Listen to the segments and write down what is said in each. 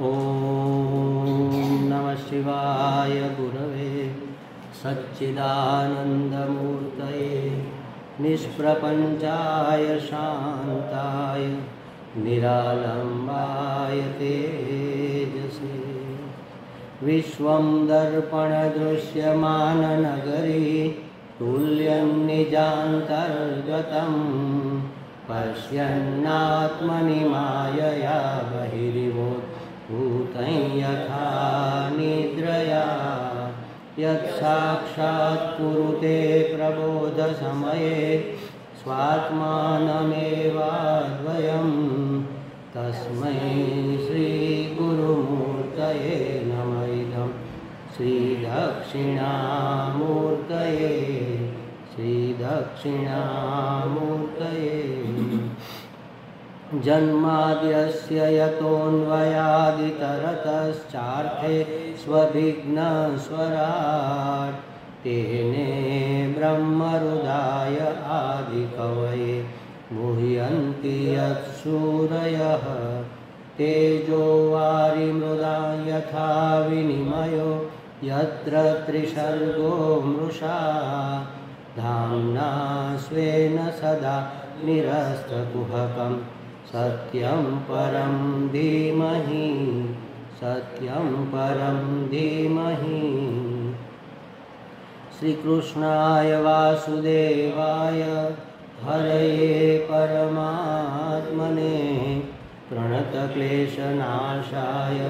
ओम नमः शिवाय गुरवे सच्चिदानन्दमूर्तये निष्प्रपञ्चाय शान्ताय निरालम्बाय तेजसे विश्वं दर्पणदृश्यमाननगरी तुल्यं निजान्तर्गतं पश्यन्नात्मनि मायया बहिर्भूतं यथा निद्रया यत्साक्षात् कुरुते प्रबोधसमये स्वात्मानमेवाद्वयं तस्मै श्रीगुरुमूर्तये नमः इदं श्रीदक्षिणामूर्तये श्रीदक्षिणामूर्तये जन्माद्यस्य यतोऽन्वयादितरतश्चार्थे स्वभिघ्नस्वराट् तेने ब्रह्महृदाय आदिकवये मुह्यन्ति यत्सूरयः तेजो वारिमृदा यथा विनिमयो यत्र त्रिसर्गो मृषा धाम्ना स्वेन सदा निरस्तकुहकं सत्यं परं धीमहि सत्यं परं धीमहि। श्रीकृष्णाय वासुदेवाय हरये परमात्मने प्रणतक्लेशनाशाय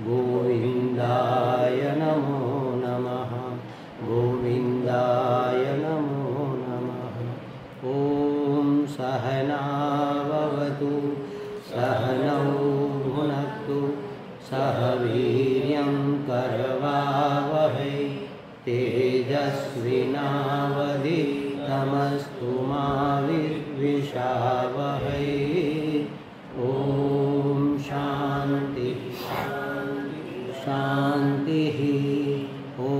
गोविन्दाय नमो नमः गोविन्दाय नमो नमः। ॐ सहनाववतु सहनौ भुनक्तु सह वीर्यं करवावहै तेजस्विनावधीतमस्तु मा विद्विषावहै। ॐ शान्ति शान्तिः। ॐ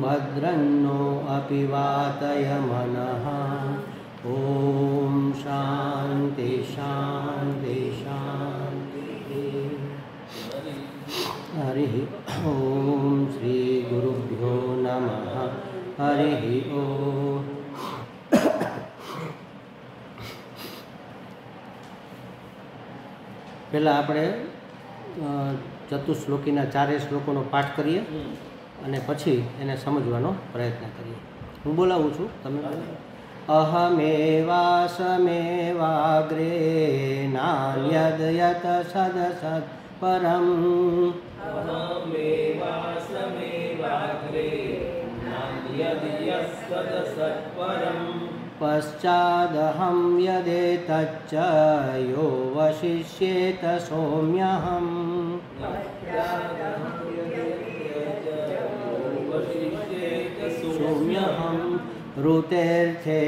भद्रन्नो अपि वातय मनः। ॐ शान्ति शान्ति शान्तिः। हरिः ॐ श्री गुरुभ्यो नमः। हरिः ॐ। પહેલાં આપણે ચતુશ્લોકીના ચારેય શ્લોકોનો પાઠ કરીએ અને પછી એને સમજવાનો પ્રયત્ન કરીએ. હું બોલાવું છું, તમે અહમેવાસમેવાગ્રે નાન્યદ યત સદસત પરમ पश्चादहं यदेतच्च यो वशिष्येत सौम्यहम् ऋतेर्थे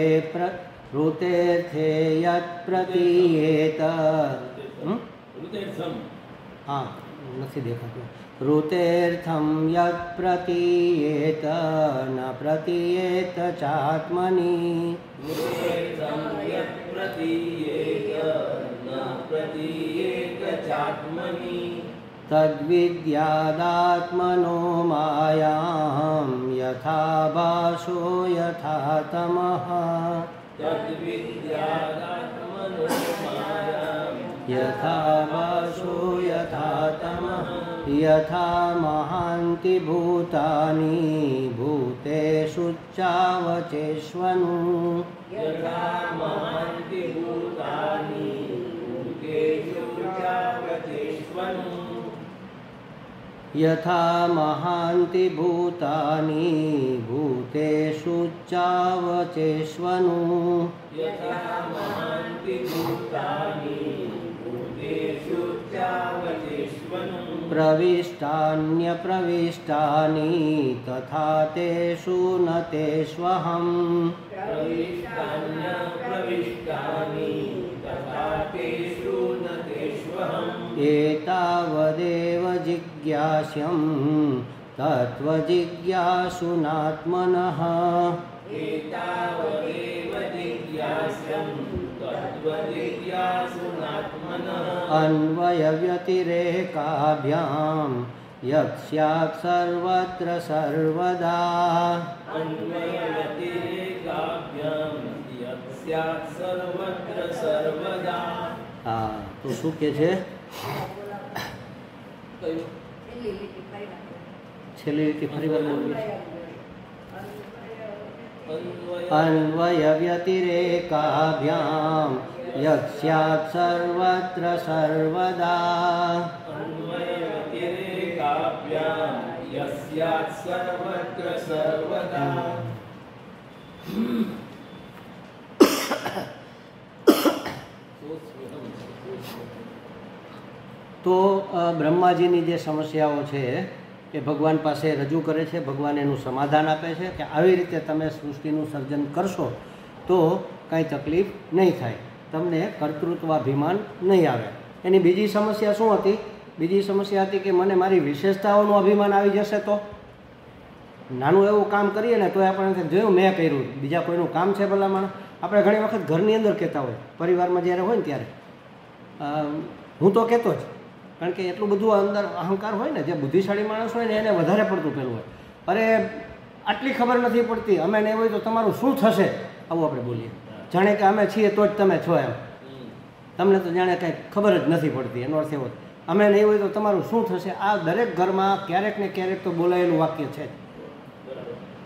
यत् प्रतीयेत हाँ नहीं देखा ऋतेर्थं यत् प्रतीयेत न प्रतीयेत चात्मनि तद्विद्यादात्मनो मायां यथा भासो यथा तमः यथा भासो यथा तमः यथा महान्ति भूतानि भूतेषु चावचेष्वनु यथा महान्ति भूतानि भूतेषु चावचेष्वनु प्रविष्टान्यप्रविष्टानि तथा तेषु न तेष्वहम् एतावदेव जिज्ञास्यं तत्त्वजिज्ञासुनात्मनः अन्वयव्यतिरेकाभ्यां यत् स्यात् सर्वत्र सर्वदा હા તો શું કે છે છેલ્લી લીટી ફરી વાર બોલવી अन्वयव्यतिरेकाभ्यां यत् स्यात् सर्वत्र सर्वदा તો બ્રહ્માજીની જે સમસ્યાઓ છે એ ભગવાન પાસે રજૂ કરે છે. ભગવાન એનું સમાધાન આપે છે કે આવી રીતે તમે સૃષ્ટિનું સર્જન કરશો તો કાંઈ તકલીફ નહીં થાય, તમને કર્તૃત્વાભિમાન નહીં આવે. એની બીજી સમસ્યા શું હતી? બીજી સમસ્યા હતી કે મને મારી વિશેષતાઓનું અભિમાન આવી જશે તો નાનું એવું કામ કરીએ ને તો આપણે જોયું મેં કર્યું, બીજા કોઈનું કામ છે ભલામણ. આપણે ઘણી વખત ઘરની અંદર કહેતા હોય, પરિવારમાં જ્યારે હોય ને ત્યારે હું તો કહેતો જ, કારણ કે એટલું બધું અંદર અહંકાર હોય ને, જે બુદ્ધિશાળી માણસ હોય ને એને વધારે પડતું પેલું હોય. અરે આટલી ખબર નથી પડતી, અમે નહીં હોય તો તમારું શું થશે, આવું આપણે બોલીએ. જાણે કે અમે છીએ તો જ તમે છો એમ. તમને તો જાણે કાંઈ ખબર જ નથી પડતી, એનો અર્થ એવો અમે નહીં હોય તો તમારું શું થશે. આ દરેક ઘરમાં ક્યારેક ને ક્યારેક તો બોલાયેલું વાક્ય છે.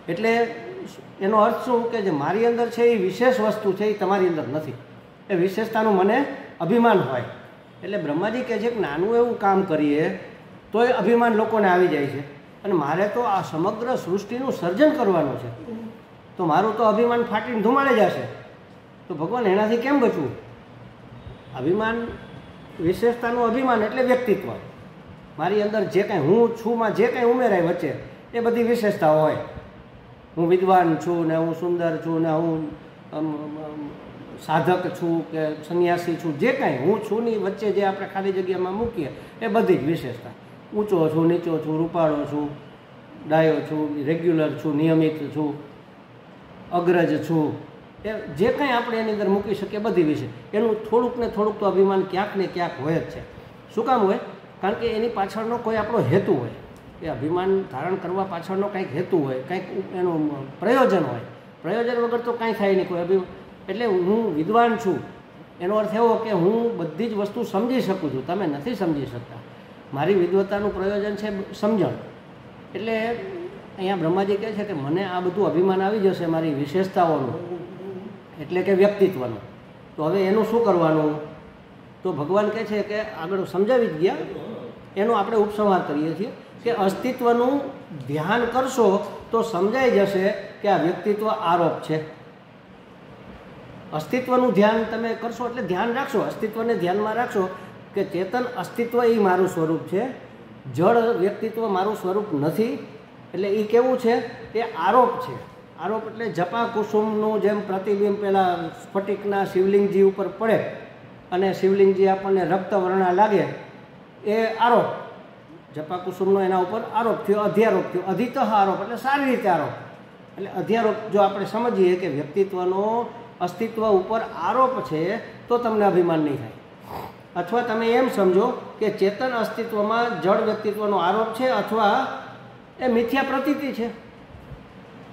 એટલે એનો અર્થ શું કે જે મારી અંદર છે એ વિશેષ વસ્તુ છે, એ તમારી અંદર નથી. એ વિશેષતાનું મને અભિમાન હોય. એટલે બ્રહ્માજી કહે છે કે નાનું એવું કામ કરીએ તો એ અભિમાન લોકોને આવી જાય છે, અને મારે તો આ સમગ્ર સૃષ્ટિનું સર્જન કરવાનું છે, તો મારું તો અભિમાન ફાટીને ધુમાડે જશે. તો ભગવાન એનાથી કેમ બચવું? અભિમાન, વિશેષતાનું અભિમાન એટલે વ્યક્તિત્વ. મારી અંદર જે કાંઈ હું છુંમાં જે કાંઈ ઉમેરાય વચ્ચે એ બધી વિશેષતાઓ હોય. હું વિદ્વાન છું ને, હું સુંદર છું ને, હું સાધક છું કે સંન્યાસી છું, જે કાંઈ હું છું ની વચ્ચે જે આપણે ખાલી જગ્યામાં મૂકીએ એ બધી જ વિશેષતા. ઊંચો છું, નીચો છું, રૂપાળો છું, ડાયો છું, રેગ્યુલર છું, નિયમિત છું, અગ્રજ છું, એ જે કાંઈ આપણે એની અંદર મૂકી શકીએ બધી વિશે એનું થોડુંક ને થોડુંક તો અભિમાન ક્યાંક ને ક્યાંક હોય જ છે. શું કામ હોય? કારણ કે એની પાછળનો કોઈ આપણો હેતુ હોય. એ અભિમાન ધારણ કરવા પાછળનો કંઈક હેતુ હોય, કંઈક એનું પ્રયોજન હોય. પ્રયોજન વગર તો કાંઈ થાય નહીં કોઈ અભિમાન. એટલે હું વિદ્વાન છું એનો અર્થ એવો કે હું બધી જ વસ્તુ સમજી શકું છું, તમે નથી સમજી શકતા. મારી વિદ્વતાનું પ્રયોજન છે સમજણ. એટલે અહીંયા બ્રહ્માજી કહે છે કે મને આ બધું અભિમાન આવી જશે મારી વિશેષતાઓનું, એટલે કે વ્યક્તિત્વનું. તો હવે એનું શું કરવાનું? તો ભગવાન કહે છે કે આગળ સમજાવી જ ગયા, એનો આપણે ઉપસંહાર કરીએ છીએ કે અસ્તિત્વનું ધ્યાન કરશો તો સમજાઈ જશે કે આ વ્યક્તિત્વ આરોપ છે. અસ્તિત્વનું ધ્યાન તમે કરશો એટલે ધ્યાન રાખશો, અસ્તિત્વને ધ્યાનમાં રાખશો કે ચેતન અસ્તિત્વ એ મારું સ્વરૂપ છે, જળ વ્યક્તિત્વ મારું સ્વરૂપ નથી. એટલે એ કેવું છે? એ આરોપ છે. આરોપ એટલે જપા કુસુમનું જેમ પ્રતિબિંબ પેલા સ્ફટિકના શિવલિંગજી ઉપર પડે અને શિવલિંગજી આપણને રક્તવર્ણા લાગે, એ આરોપ. જપા કુસુમનો એના ઉપર આરોપ થયો, અધ્યારોપ થયો. અધિતઃ આરોપ એટલે સારી રીતે આરોપ. એટલે અધ્યારોપ જો આપણે સમજીએ કે વ્યક્તિત્વનો અસ્તિત્વ ઉપર આરોપ છે તો તમને અભિમાન નહીં થાય. અથવા તમે એમ સમજો કે ચેતન અસ્તિત્વમાં જળ વ્યક્તિત્વનો આરોપ છે, અથવા એ મિથ્યા પ્રતીતિ છે.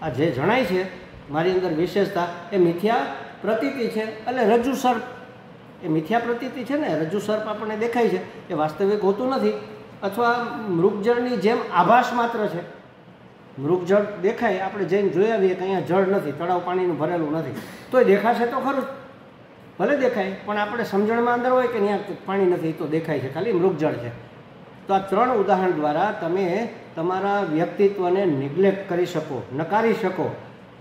આ જે જણાય છે મારી અંદર વિશેષતા એ મિથ્યા પ્રતીતિ છે. એટલે રજ્જુ સર્પ એ મિથ્યા પ્રતીતિ છે ને, રજ્જુ સર્પ આપણને દેખાય છે એ વાસ્તવિક હોતું નથી. અથવા મૃગજળની જેમ આભાસ માત્ર છે. મૃગજળ દેખાય, આપણે જઈને જોઈ આવીએ કે અહીંયા જળ નથી, તળાવ પાણીનું ભરેલું નથી, તોય દેખાશે તો ખરું, ભલે દેખાય પણ આપણે સમજણમાં અંદર હોય કે ત્યાં પાણી નથી તો દેખાય છે, ખાલી મૃગજળ છે. તો આ 3 ઉદાહરણ દ્વારા તમે તમારા વ્યક્તિત્વને નિગ્લેક્ટ કરી શકો, નકારી શકો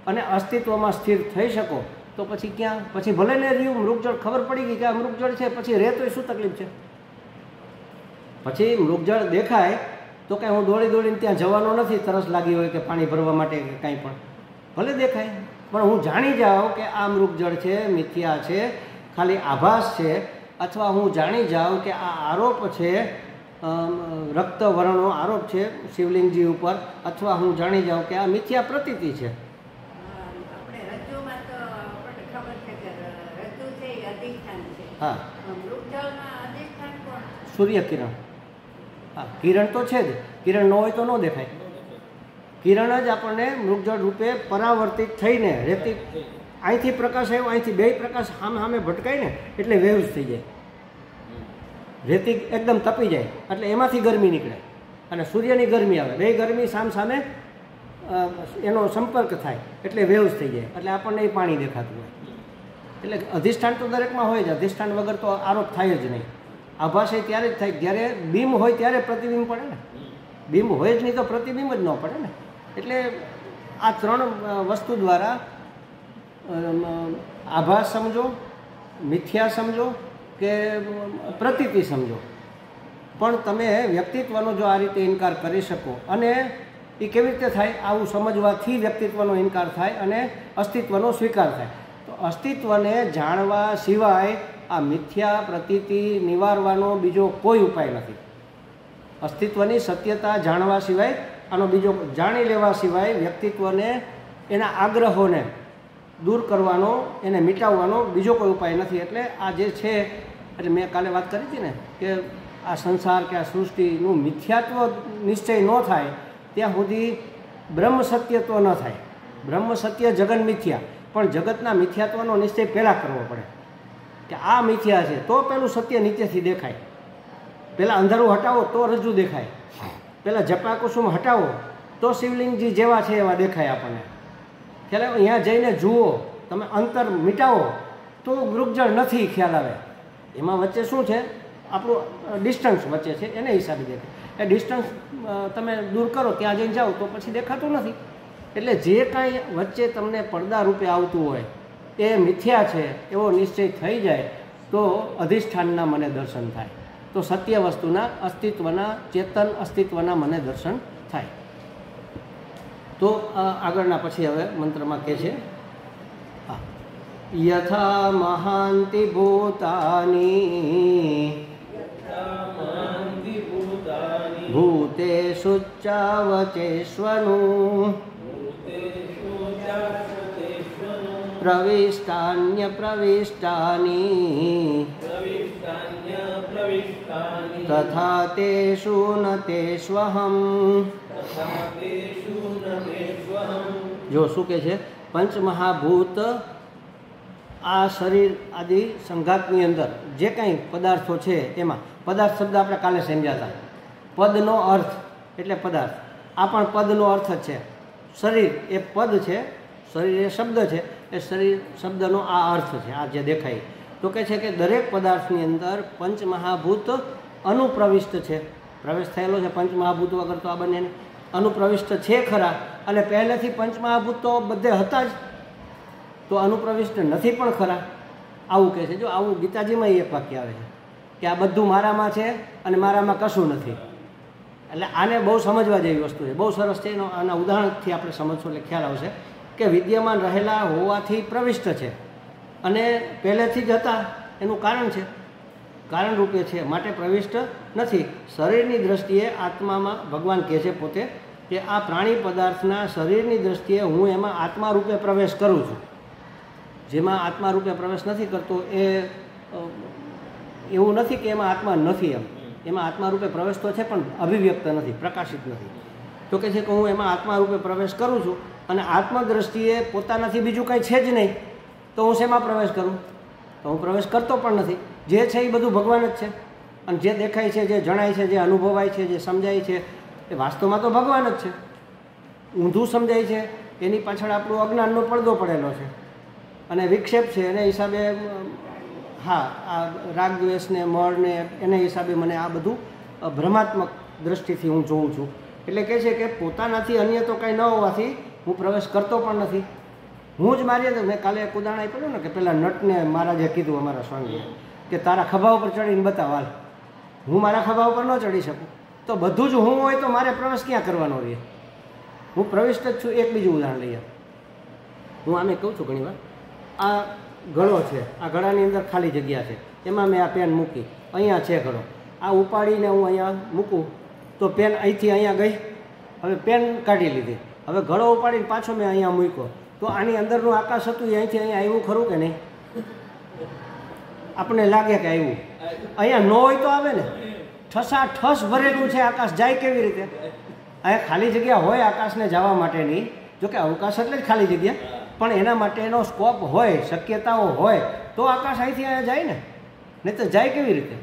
અને અસ્તિત્વમાં સ્થિર થઈ શકો. તો પછી ક્યાં? પછી ભલે ને રહ્યું મૃગજળ, ખબર પડી ગઈ કે આ મૃગજળ છે, પછી રહે તોય શું તકલીફ છે? પછી મૃગજળ દેખાય તો કાંઈ હું દોડીને ત્યાં જવાનો નથી, તરસ લાગી હોય કે પાણી ભરવા માટે કે કાંઈ પણ. ભલે દેખાય પણ હું જાણી જાઉં કે આ મૃગજળ છે, મિથ્યા છે, ખાલી આભાસ છે. અથવા હું જાણી જાઉં કે આ આરોપ છે, રક્તવર્ણનો આરોપ છે શિવલિંગજી ઉપર, અથવા હું જાણી જાઉં કે આ મિથ્યા પ્રતીતિ છે. આપણે રજ્જુમાં તો આપણને ખબર છે કે રજ્જુ છે એ અધિક હા, સૂર્યકિરણ. હા, કિરણ તો છે જ, કિરણ ન હોય તો ન દેખાય. કિરણ જ આપણને મૃગજળ રૂપે પરાવર્તિત થઈને રેતી અહીંથી પ્રકાશ આવ્યો, અહીંથી બે પ્રકાશ સામે સામે ભટકાય ને એટલે વેવ્સ થઈ જાય, રેતી એકદમ તપી જાય એટલે એમાંથી ગરમી નીકળે અને સૂર્યની ગરમી આવે, બે ગરમી સામ સામે એનો સંપર્ક થાય એટલે વેવ્સ થઈ જાય એટલે આપણને એ પાણી દેખાતું હોય. એટલે અધિષ્ઠાન તો દરેકમાં હોય જ, અધિષ્ઠાન વગર તો આરોપ થાય જ નહીં. આભાસ એ ત્યારે જ થાય જ્યારે બીમ હોય ત્યારે પ્રતિબિંબ પડે ને, બીમ હોય જ નહીં તો પ્રતિબિંબ જ ન પડે ને. એટલે આ ત્રણ વસ્તુ દ્વારા આભાસ સમજો, મિથ્યા સમજો કે પ્રતીતિ સમજો, પણ તમે વ્યક્તિત્વનો જો આ રીતે ઇનકાર કરી શકો, અને એ કેવી રીતે થાય, આવું સમજવાથી વ્યક્તિત્વનો ઇનકાર થાય અને અસ્તિત્વનો સ્વીકાર થાય. તો અસ્તિત્વને જાણવા સિવાય આ મિથ્યા પ્રતીતિ નિવારવાનો બીજો કોઈ ઉપાય નથી. અસ્તિત્વની સત્યતા જાણવા સિવાય, આનો બીજો જાણી લેવા સિવાય વ્યક્તિત્વને એના આગ્રહોને દૂર કરવાનો, એને મિટાવવાનો બીજો કોઈ ઉપાય નથી. એટલે આ જે છે, એટલે મેં કાલે વાત કરી હતી ને કે આ સંસાર કે આ સૃષ્ટિનું મિથ્યાત્વ નિશ્ચય ન થાય ત્યાં સુધી બ્રહ્મ સત્યત્વ ન થાય. બ્રહ્મ સત્ય જગન મિથ્યા, પણ જગતના મિથ્યાત્વનો નિશ્ચય પહેલાં કરવો પડે કે આ મિથ્યા છે તો પેલું સત્ય નીચેથી દેખાય. પહેલાં અંધારું હટાવો તો રજ્જુ દેખાય, પહેલાં જપાકુસુમ હટાવો તો શિવલિંગજી જેવા છે એવા દેખાય આપણને. ખ્યાલ આવે? અહીંયા જઈને જુઓ, તમે અંતર મિટાવો તો મૃગજળ નથી ખ્યાલ આવે. એમાં વચ્ચે શું છે, આપણું ડિસ્ટન્સ વચ્ચે છે, એને હિસાબે દેખાય. એ ડિસ્ટન્સ તમે દૂર કરો, ત્યાં જઈને જાઓ તો પછી દેખાતું નથી. એટલે જે કાંઈ વચ્ચે તમને પડદા રૂપે આવતું હોય એ મિથ્યા છે એવો નિશ્ચય થઈ જાય તો અધિષ્ઠાનના મને દર્શન થાય, તો સત્ય વસ્તુના અસ્તિત્વના, ચેતન અસ્તિત્વના મને દર્શન થાય. તો આગળના પછી હવે મંત્રમાં કહે છે, યથા મહાંતિ ભૂતાની ભૂતેષુ ચાવચેષ્વનું પ્રવિષ્ટાન્ય પ્રવિષ્ટાની તથા તેષુ ન તેષ્વહમ. જો શું કે છે, પંચમહાભૂત આ શરીર આદિ સંઘાતની અંદર જે કાંઈ પદાર્થો છે એમાં, પદાર્થ શબ્દ આપણે કાલે સમજ્યા હતા. પદનો અર્થ એટલે પદાર્થ, આ પણ પદનો અર્થ જ છે. શરીર એ પદ છે, શરીર એ શબ્દ છે, એ શરીર શબ્દનો આ અર્થ છે, આ જે દેખાય. તો કહે છે કે દરેક પદાર્થની અંદર પંચમહાભૂત અનુપ્રવિષ્ટ છે, પ્રવેશ થયેલો છે. પંચમહાભૂત વગર તો આ બંને અનુપ્રવિષ્ટ છે ખરા, અને પહેલેથી પંચમહાભૂત તો બધે હતા જ, તો અનુપ્રવિષ્ટ નથી પણ ખરા. આવું કહે છે. જો આવું ગીતાજીમાં એક વાક્ય આવે છે કે આ બધું મારામાં છે અને મારામાં કશું નથી. એટલે આને બહુ સમજવા જેવી વસ્તુ છે, બહુ સરસ છે. એનો આના ઉદાહરણથી આપણે સમજશું એટલે ખ્યાલ આવશે કે વિદ્યમાન રહેલા હોવાથી પ્રવિષ્ટ છે અને પહેલેથી જ હતા એનું કારણ છે, કારણ રૂપે છે, માટે પ્રવિષ્ટ નથી. શરીરની દ્રષ્ટિએ આત્મામાં ભગવાન કહે છે પોતે કે આ પ્રાણી પદાર્થના શરીરની દ્રષ્ટિએ હું એમાં આત્મા રૂપે પ્રવેશ કરું છું. જેમાં આત્મા રૂપે પ્રવેશ નથી કરતો એ એવું નથી કે એમાં આત્મા નથી, એમાં આત્મા રૂપે પ્રવેશ તો છે પણ અભિવ્યક્ત નથી, પ્રકાશિત નથી. તો કહે છે કે હું એમાં આત્મા રૂપે પ્રવેશ કરું છું અને આત્મદ્રષ્ટિએ પોતાનાથી બીજું કાંઈ છે જ નહીં, તો હું શેમાં પ્રવેશ કરું? તો હું પ્રવેશ કરતો પણ નથી. જે છે એ બધું ભગવાન જ છે, અને જે દેખાય છે, જે જણાય છે, જે અનુભવાય છે, જે સમજાય છે એ વાસ્તવમાં તો ભગવાન જ છે. ઊંધું સમજાય છે એની પાછળ આપણું અજ્ઞાનનો પડદો પડેલો છે અને વિક્ષેપ છે. એને હિસાબે હા, આ રાગ દ્વેષને મળને એને હિસાબે મને આ બધું ભ્રમાત્મક દ્રષ્ટિથી હું જોઉં છું. એટલે કહે છે કે પોતાનાથી અન્ય તો કાંઈ ન હોવાથી હું પ્રવેશ કરતો પણ નથી. હું જ મારી, મેં કાલે એક ઉદાહરણ આપ્યું ને કે પેલા નટને મહારાજે કીધું અમારા સ્વામીએ કે તારા ખભા ઉપર ચડીને બતાવ, હાલ. હું મારા ખભા ઉપર ન ચડી શકું તો બધું જ હું હોય તો મારે પ્રવેશ ક્યાં કરવાનો રહે? હું પ્રવિષ્ટ જ છું. એક બીજું ઉદાહરણ લઈએ. હું આમે કહું છું ઘણી વાર, આ ઘડો છે, આ ઘડાની અંદર ખાલી જગ્યા છે, એમાં મેં આ પેન મૂકી, અહીંયા છે ઘડો, આ ઉપાડીને હું અહીંયા મૂકું તો પેન અહીંથી અહીંયા ગઈ, હવે પેન કાઢી લીધી, હવે ઘડો ઉપાડીને પાછો મેં અહીંયા મૂક્યો, તો આની અંદરનું આકાશ હતું એ અહીંથી અહીંયા આવ્યું ખરું કે નહીં? આપણને લાગે કે આવ્યું. અહીંયા ન હોય તો આવે ને. ઠસાઠસ ભરેલું છે આકાશ, જાય કેવી રીતે? અહીંયા ખાલી જગ્યા હોય આકાશને જવા માટેની, જોકે અવકાશ એટલે જ ખાલી જગ્યા, પણ એના માટેનો સ્કોપ હોય, શક્યતાઓ હોય તો આકાશ અહીંથી અહીંયા જાય ને. નહીં તો જાય કેવી રીતે?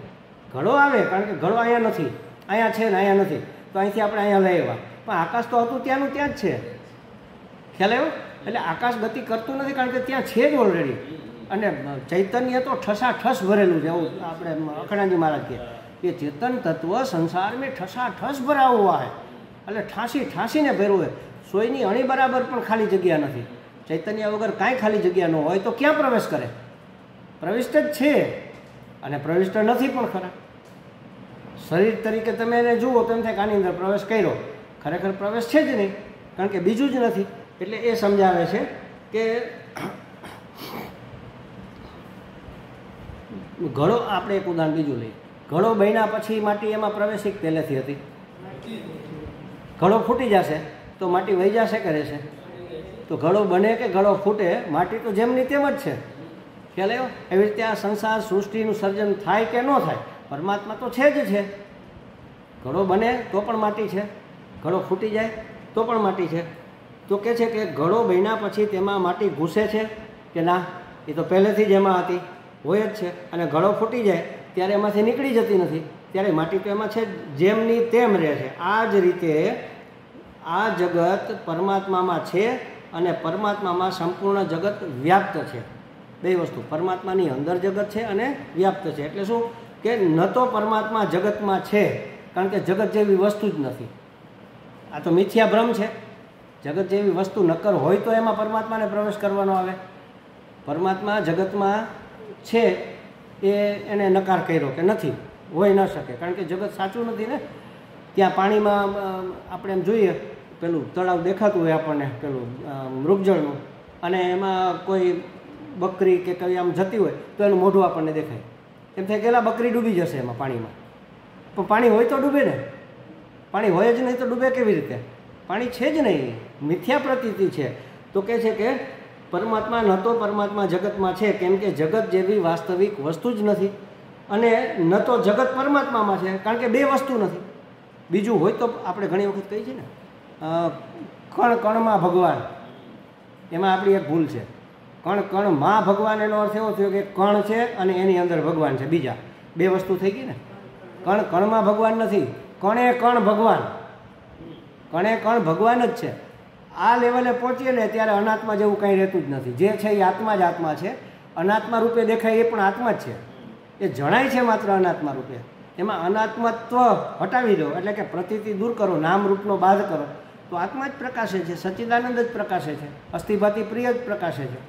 ઘડો આવે, કારણ કે ઘડો અહીંયા નથી, અહીંયા છે ને અહીંયા નથી, તો અહીંથી આપણે અહીંયા લઈ આવ્યા. પણ આકાશ તો હતું ત્યાંનું ત્યાં જ છે. ખ્યાલ આવ્યો? એટલે આકાશ ગતિ કરતું નથી, કારણ કે ત્યાં છે જ ઓલરેડી. અને ચૈતન્ય તો ઠસાઠસ ભરેલું છે, એવું આપણે અખંડાનંદજી મહારાજ કહે ये चेतन तत्व संसार में ठसाठस भरा हुआ है. એટલે ઠાંસી ઠાંસીને ભર્યું હોય. સોયની અણી બરાબર પણ ખાલી જગ્યા નથી. ચૈતન્ય વગર કાંઈ ખાલી જગ્યા ન હોય તો ક્યાં પ્રવેશ કરે? પ્રવિષ્ટ જ છે અને પ્રવિષ્ટ નથી પણ ખરા. શરીર તરીકે તમે એને જુઓ તો એમ થાય કે આની અંદર પ્રવેશ કર્યો, ખરેખર પ્રવેશ છે જ નહીં, કારણ કે બીજું જ નથી. એટલે એ સમજાવે છે કે ઘડો, આપણે એક ઉદાહરણ બીજું લઈએ. ઘડો બન્યા પછી માટી એમાં પ્રવેશિક પહેલેથી હતી. ઘડો ફૂટી જશે તો માટી વહી જશે કે રહેશે? તો ઘડો બને કે ઘડો ફૂટે, માટી તો જેમની તેમ જ છે. ખ્યાલ આવ્યો? એવી રીતે આ સંસાર સૃષ્ટિનું સર્જન થાય કે ન થાય, પરમાત્મા તો છે જ છે. ઘડો બને તો પણ માટી છે, ઘડો ફૂટી જાય તો પણ માટી છે. તો કહે છે કે ઘડો બન્યા પછી તેમાં માટી ઘૂસે છે કે ના? એ તો પહેલેથી જ એમાં હતી, હોય જ છે. અને ઘડો ફૂટી જાય ત્યારે એમાંથી નીકળી જતી નથી, ત્યારે માટી તો એમાં છે, જેમની તેમ રહે છે. આ જ રીતે આ જગત પરમાત્મામાં છે અને પરમાત્મામાં સંપૂર્ણ જગત વ્યાપ્ત છે. બે વસ્તુ, પરમાત્માની અંદર જગત છે અને વ્યાપ્ત છે. એટલે શું કે ન તો પરમાત્મા જગતમાં છે, કારણ કે જગત જેવી વસ્તુ જ નથી. આ તો મિથ્યા ભ્રમ છે. જગત જેવી વસ્તુ નક્કર હોય તો એમાં પરમાત્માને પ્રવેશ કરવાનો આવે. પરમાત્મા જગતમાં છે એને નકાર કર્યો કે નથી, હોઈ ન શકે, કારણ કે જગત સાચું નથી ને. ત્યાં પાણીમાં આપણે એમ જોઈએ, પેલું તળાવ દેખાતું હોય આપણને, પેલું મૃગજળનું, અને એમાં કોઈ બકરી કે કઈ આમ જતી હોય તો એનું મોઢું આપણને દેખાય. એમ થાય કે બકરી ડૂબી જશે એમાં પાણીમાં. પણ પાણી હોય તો ડૂબે ને, પાણી હોય જ નહીં તો ડૂબે કેવી રીતે? પાણી છે જ નહીં, મિથ્યા પ્રતીતિ છે. તો કહે છે કે પરમાત્મા ન તો પરમાત્મા જગતમાં છે, કેમ કે જગત જેવી વાસ્તવિક વસ્તુ જ નથી, અને ન તો જગત પરમાત્મામાં છે, કારણ કે બે વસ્તુ નથી. બીજું હોય તો આપણે ઘણી વખત કહીએ છીએ ને, કણ કણમાં ભગવાન, એમાં આપણી એક ભૂલ છે. કણ કણમાં ભગવાન એનો અર્થ એવો થયો કે કણ છે અને એની અંદર ભગવાન છે, બીજા બે વસ્તુ થઈ ગઈ ને. કણ કણમાં ભગવાન નથી, કણે કણ ભગવાન, કણે કણ ભગવાન જ છે. આ લેવલે પહોંચીએ ને ત્યારે અનાત્મા જેવું કંઈ રહેતું જ નથી. જે છે એ આત્મા જ આત્મા છે. અનાત્મા રૂપે દેખાય એ પણ આત્મા જ છે, એ જણાય છે માત્ર અનાત્મા રૂપે. એમાં અનાત્મત્વ હટાવી દો, એટલે કે પ્રતીતિ દૂર કરો, નામ રૂપનો બાદ કરો, તો આત્મા જ પ્રકાશે છે, સચ્ચિદાનંદ જ પ્રકાશે છે, અસ્થિભાતિ પ્રિય જ પ્રકાશે છે.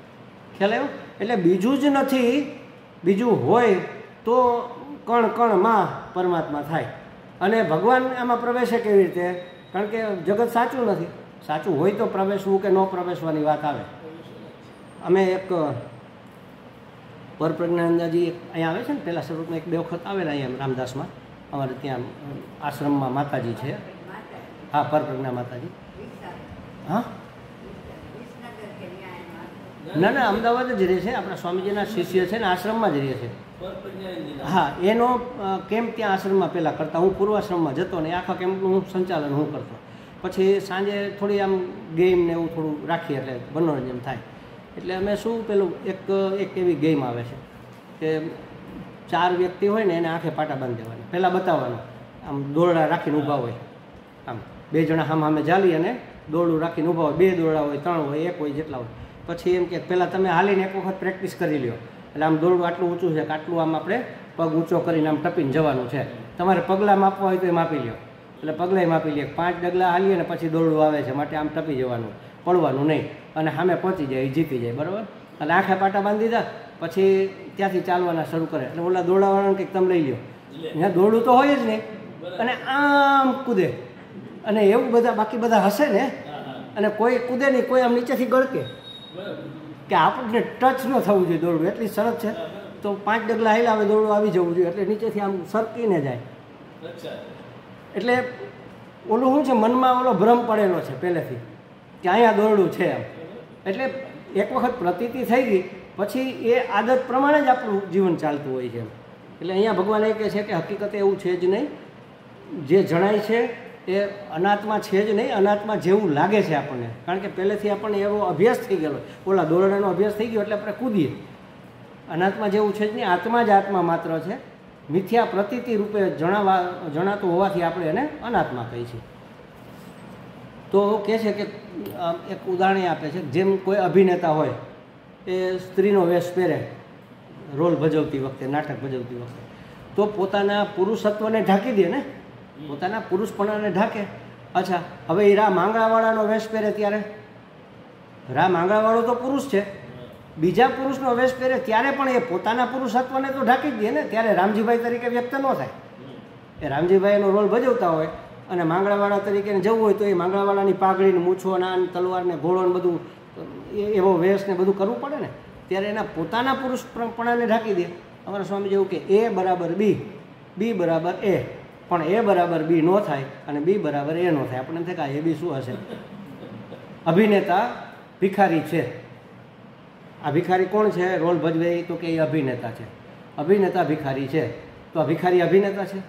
ખ્યાલ આવ્યો? એટલે બીજું જ નથી. બીજું હોય તો કણ કણમાં પરમાત્મા થાય, અને ભગવાન આમાં પ્રવેશે કેવી રીતે? કારણ કે જગત સાચું નથી. સાચું હોય તો પ્રવેશવું કે ન પ્રવેશવાની વાત આવે. અમે એક પરપ્રજ્ઞાનંદાજી અહીંયા આવે છે ને, પહેલાં શરૂઆતમાં એક બે વખત આવેલા અહીંયા રામદાસમાં, અમારે ત્યાં આશ્રમમાં માતાજી છે. હા, પરપ્રજ્ઞા માતાજી. હા, ના ના, અમદાવાદ જ રહે છે. આપણા સ્વામીજીના શિષ્ય છે ને, આશ્રમમાં જ રહે છે. હા, એનો કેમ્પ ત્યાં આશ્રમમાં પહેલાં કરતા. હું પૂર્વાશ્રમમાં જતો ને આખા કેમ્પનું હું સંચાલન હું કરતો. પછી સાંજે થોડી આમ ગેમ ને એવું થોડું રાખીએ એટલે મનોરંજન થાય. એટલે અમે શું પેલું એક એવી ગેમ આવે છે કે 4 વ્યક્તિ હોય ને એને આંખે પાટા બાંધી દેવાના, પહેલાં બતાવવાનું. આમ દોરડા રાખીને ઊભા હોય, આમ 2 જણા સામે જાલી અને દોરડું રાખીને ઊભા હોય. 2 દોરડા હોય, 3 હોય, 1 હોય, જેટલા હોય. પછી એમ કે પહેલાં તમે હાલીને એક વખત પ્રેક્ટિસ કરી લ્યો. એટલે આમ દોરડું આટલું ઊંચું છે કે આટલું આમ આપણે પગ ઊંચો કરીને આમ ટપીને જવાનું છે. તમારે પગલાં માપવા હોય તો એ માપી લ્યો. એટલે પગલાં માપી લે. 5 ડગલા હાલીએ ને પછી દોરડું આવે છે, માટે આમ ટપી જવાનું, પડવાનું નહીં, અને સામે પહોંચી જાય, જીતી જાય. બરાબર? એટલે આંખે પાટા બાંધી દીધા પછી ત્યાંથી ચાલવાના શરૂ કરે. એટલે ઓલા દોડાવાળાને કંઈક તમે લઈ લો, ત્યાં દોરડું તો હોય જ નહીં, અને આમ કૂદે, અને એવું બધા બાકી બધા હશે ને, અને કોઈ કૂદે નહીં, કોઈ આમ નીચેથી ગળકે કે આપણને ટચ ન થવું જોઈએ દોરડું, એટલી શરત છે. તો 5 ડગલા હાલ્યા આવે, દોરડું આવી જવું જોઈએ, એટલે નીચેથી આમ સરકીને જાય. એટલે ઓલું શું છે, મનમાં ઓલો ભ્રમ પડેલો છે પહેલેથી કે અહીંયા દોરડું છે એમ. એટલે એક વખત પ્રતીતિ થઈ ગઈ પછી એ આદત પ્રમાણે જ આપણું જીવન ચાલતું હોય છે. એટલે અહીંયા ભગવાન એ કહે છે કે હકીકતે એવું છે જ નહીં. જે જણાય છે એ અનાત્મા છે જ નહીં, અનાત્મા જેવું લાગે છે આપણને, કારણ કે પહેલેથી આપણને એવો અભ્યાસ થઈ ગયેલો, ઓલા દોરડાનો અભ્યાસ થઈ ગયો એટલે આપણે કૂદીએ. અનાત્મા જેવું છે જ નહીં, આત્મા જ આત્મા માત્ર છે. મિથ્યા પ્રતીતિ રૂપે જણાતું હોવાથી આપણે એને અનાત્મા કહીએ છીએ. તો કહે છે કે એક ઉદાહરણ આપે છે, જેમ કોઈ અભિનેતા હોય એ સ્ત્રીનો વેશ પહેરે રોલ ભજવતી વખતે, નાટક ભજવતી વખતે, તો પોતાના પુરુષત્વને ઢાંકી દે ને, પોતાના પુરુષપણાને ઢાંકે. અચ્છા, હવે એ રા માંગણાવાળાનો વેશ પહેરે ત્યારે રા માંગણાવાળો તો પુરુષ છે, બીજા પુરુષનો વેશ પહેરે ત્યારે પણ એ પોતાના પુરુષત્વને તો ઢાંકી જ દે ને. ત્યારે રામજીભાઈ તરીકે વ્યક્ત ન થાય. એ રામજીભાઈ એનો રોલ ભજવતા હોય અને માંગણાવાળા તરીકે જવું હોય તો એ માંગણાવાળાની પાઘડીને મૂછો ના તલવારને ઘોડો ને બધું એવો વેશ ને બધું કરવું પડે ને. ત્યારે એના પોતાના પુરુષપણાને ઢાંકી દે. અમારા સ્વામી જેવું કે એ બરાબર બી, બી બરાબર એ, પણ એ બરાબર બી ન થાય અને બી બરાબર એ ન થાય. આપણને એમ થાય કે એ બી શું હશે? અભિનેતા ભિખારી છે. આ ભિખારી કોણ છે? રોલ ભજવે તો કે એ અભિનેતા છે. અભિનેતા ભિખારી છે, તો આ ભિખારી અભિનેતા છે?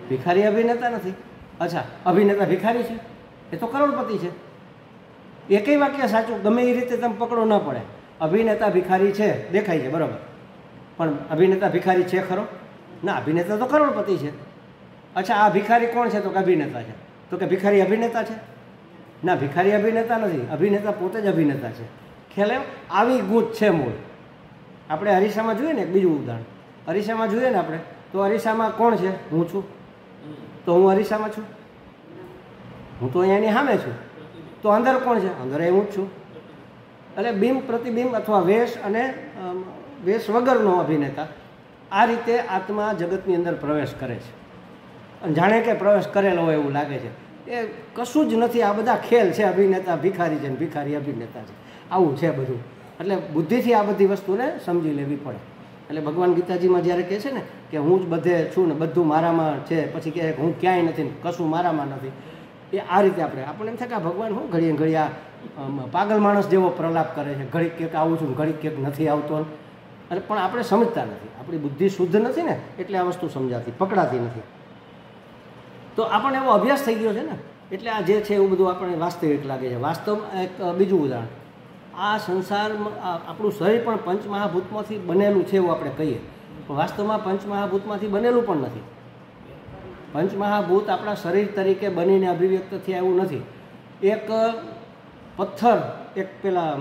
ભિખારી અભિનેતા નથી. અચ્છા, અભિનેતા ભિખારી છે? એ તો કરોડપતિ છે. એકય વાક્ય સાચું ગમે એ રીતે તમે પકડો ન પડે. અભિનેતા ભિખારી છે દેખાય છે બરાબર, પણ અભિનેતા ભિખારી છે ખરો? ના, અભિનેતા તો કરોડપતિ છે. અચ્છા, આ ભિખારી કોણ છે? તો કે અભિનેતા છે. તો કે ભિખારી અભિનેતા છે? ના, ભિખારી અભિનેતા નથી, અભિનેતા પોતે જ અભિનેતા છે. ખ્યાલ આવી ગૂંચ છે મૂળ. આપણે અરીસામાં જોઈએ ને એક બીજું ઉદાહરણ, અરીસામાં જોઈએ ને આપણે, તો અરીસામાં કોણ છે? હું છું. તો હું અરીસામાં છું, હું તો અહીંયાની સામે છું. તો અંદર કોણ છે? અંદર એ હું જ છું. એટલે બિંબ પ્રતિબિંબ અથવા વેશ અને વેશ વગરનો અભિનેતા આ રીતે આત્મા જગતની અંદર પ્રવેશ કરે છે. અને જાણે કે પ્રવેશ કરેલો હોય એવું લાગે છે. એ કશું જ નથી, આ બધા ખેલ છે. અભિનેતા ભિખારી છે ને ભિખારી અભિનેતા છે, આવું છે બધું. એટલે બુદ્ધિથી આ બધી વસ્તુને સમજી લેવી પડે. એટલે ભગવાન ગીતાજીમાં જ્યારે કહે છે ને કે હું જ બધે છું ને બધું મારામાં છે, પછી કહે હું ક્યાંય નથી ને કશું મારામાં નથી, એ આ રીતે આપણને એમ થાય કે આ ભગવાન હું ઘડીએ ઘડી આ પાગલ માણસ જેવો પ્રલાપ કરે છે, ઘડીક ક્યાંક આવું છું ઘડીક ક્યાંક નથી આવતો. અને પણ આપણે સમજતા નથી, આપણી બુદ્ધિ શુદ્ધ નથી ને, એટલે આ વસ્તુ સમજાતી પકડાતી નથી. તો આપણને એવો અભ્યાસ થઈ ગયો છે ને, એટલે આ જે છે એવું બધું આપણને વાસ્તવિક લાગે છે. વાસ્તવમાં એક બીજું ઉદાહરણ, આ સંસારમાં આપણું શરીર પણ પંચમહાભૂતમાંથી બનેલું છે એવું આપણે કહીએ, પણ વાસ્તવમાં પંચમહાભૂતમાંથી બનેલું પણ નથી. પંચમહાભૂત આપણા શરીર તરીકે બનીને અભિવ્યક્ત થયા એવું નથી. એક પથ્થર, એક પેલા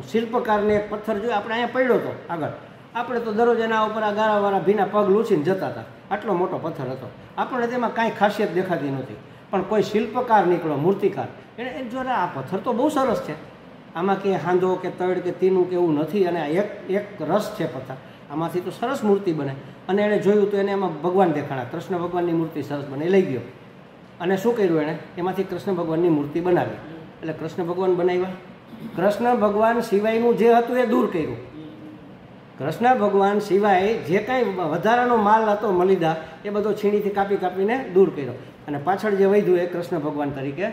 શિલ્પકારને એક પથ્થર જોયો, આપણે અહીંયા પડ્યો હતો આગળ, આપણે તો દરરોજ એના ઉપર આ ગારાવાળા ભીના પગ લૂછીને જતા હતા. આટલો મોટો પથ્થર હતો, આપણને તેમાં કાંઈ ખાસિયત દેખાતી નહોતી. પણ કોઈ શિલ્પકાર નીકળો, મૂર્તિકાર, એને જો આ પથ્થર તો બહુ સરસ છે, આમાં ક્યાંય હાંધો કે તળ કે તીનું કે એવું નથી, અને એક રસ છે પથ્થર, આમાંથી તો સરસ મૂર્તિ બને. અને એણે જોયું તો એને એમાં ભગવાન દેખાણા, કૃષ્ણ ભગવાનની મૂર્તિ સરસ બને, એ લઈ ગયો. અને શું કર્યું એણે? એમાંથી કૃષ્ણ ભગવાનની મૂર્તિ બનાવી. એટલે કૃષ્ણ ભગવાન બનાવ્યા. કૃષ્ણ ભગવાન સિવાયનું જે હતું એ દૂર કર્યું. કૃષ્ણ ભગવાન સિવાય જે કાંઈ વધારાનો માલ હતો મલિદા, એ બધો છીણીથી કાપી કાપીને દૂર કર્યો, અને પાછળ જે વધ્યું એ કૃષ્ણ ભગવાન તરીકે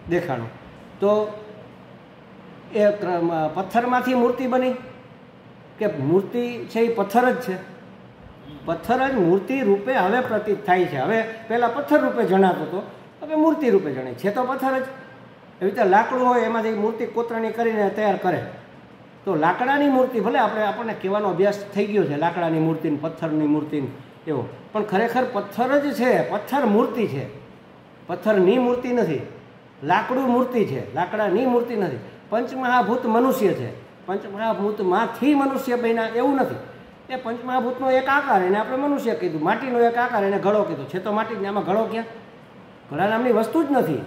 દેખાણું. તો એ પથ્થરમાંથી મૂર્તિ બની કે મૂર્તિ છે એ પથ્થર જ છે? પથ્થર જ મૂર્તિ રૂપે હવે પ્રતીત થાય છે. હવે પહેલાં પથ્થર રૂપે જણાતો હતો, હવે મૂર્તિ રૂપે જણાય છે. તો પથ્થર જ. એવી રીતે લાકડું હોય એમાંથી મૂર્તિ કોતરણી કરીને તૈયાર કરે, તો લાકડાની મૂર્તિ ભલે આપણને કહેવાનો અભ્યાસ થઈ ગયો છે, લાકડાની મૂર્તિને પથ્થરની મૂર્તિને એવો, પણ ખરેખર પથ્થર જ છે. પથ્થર મૂર્તિ છે, પથ્થરની મૂર્તિ નથી. લાકડું મૂર્તિ છે, લાકડાની મૂર્તિ નથી. પંચમહાભૂત મનુષ્ય છે, પંચમહાભૂતમાંથી મનુષ્ય બન્યા એવું નથી. એ પંચમહાભૂતનો એક આકાર, એને આપણે મનુષ્ય કીધું. માટીનો એક આકાર, એને ઘડો કીધું. છે તો માટી જ, આમાં ઘડો ક્યાં? ઘડા નામની વસ્તુ જ નથી.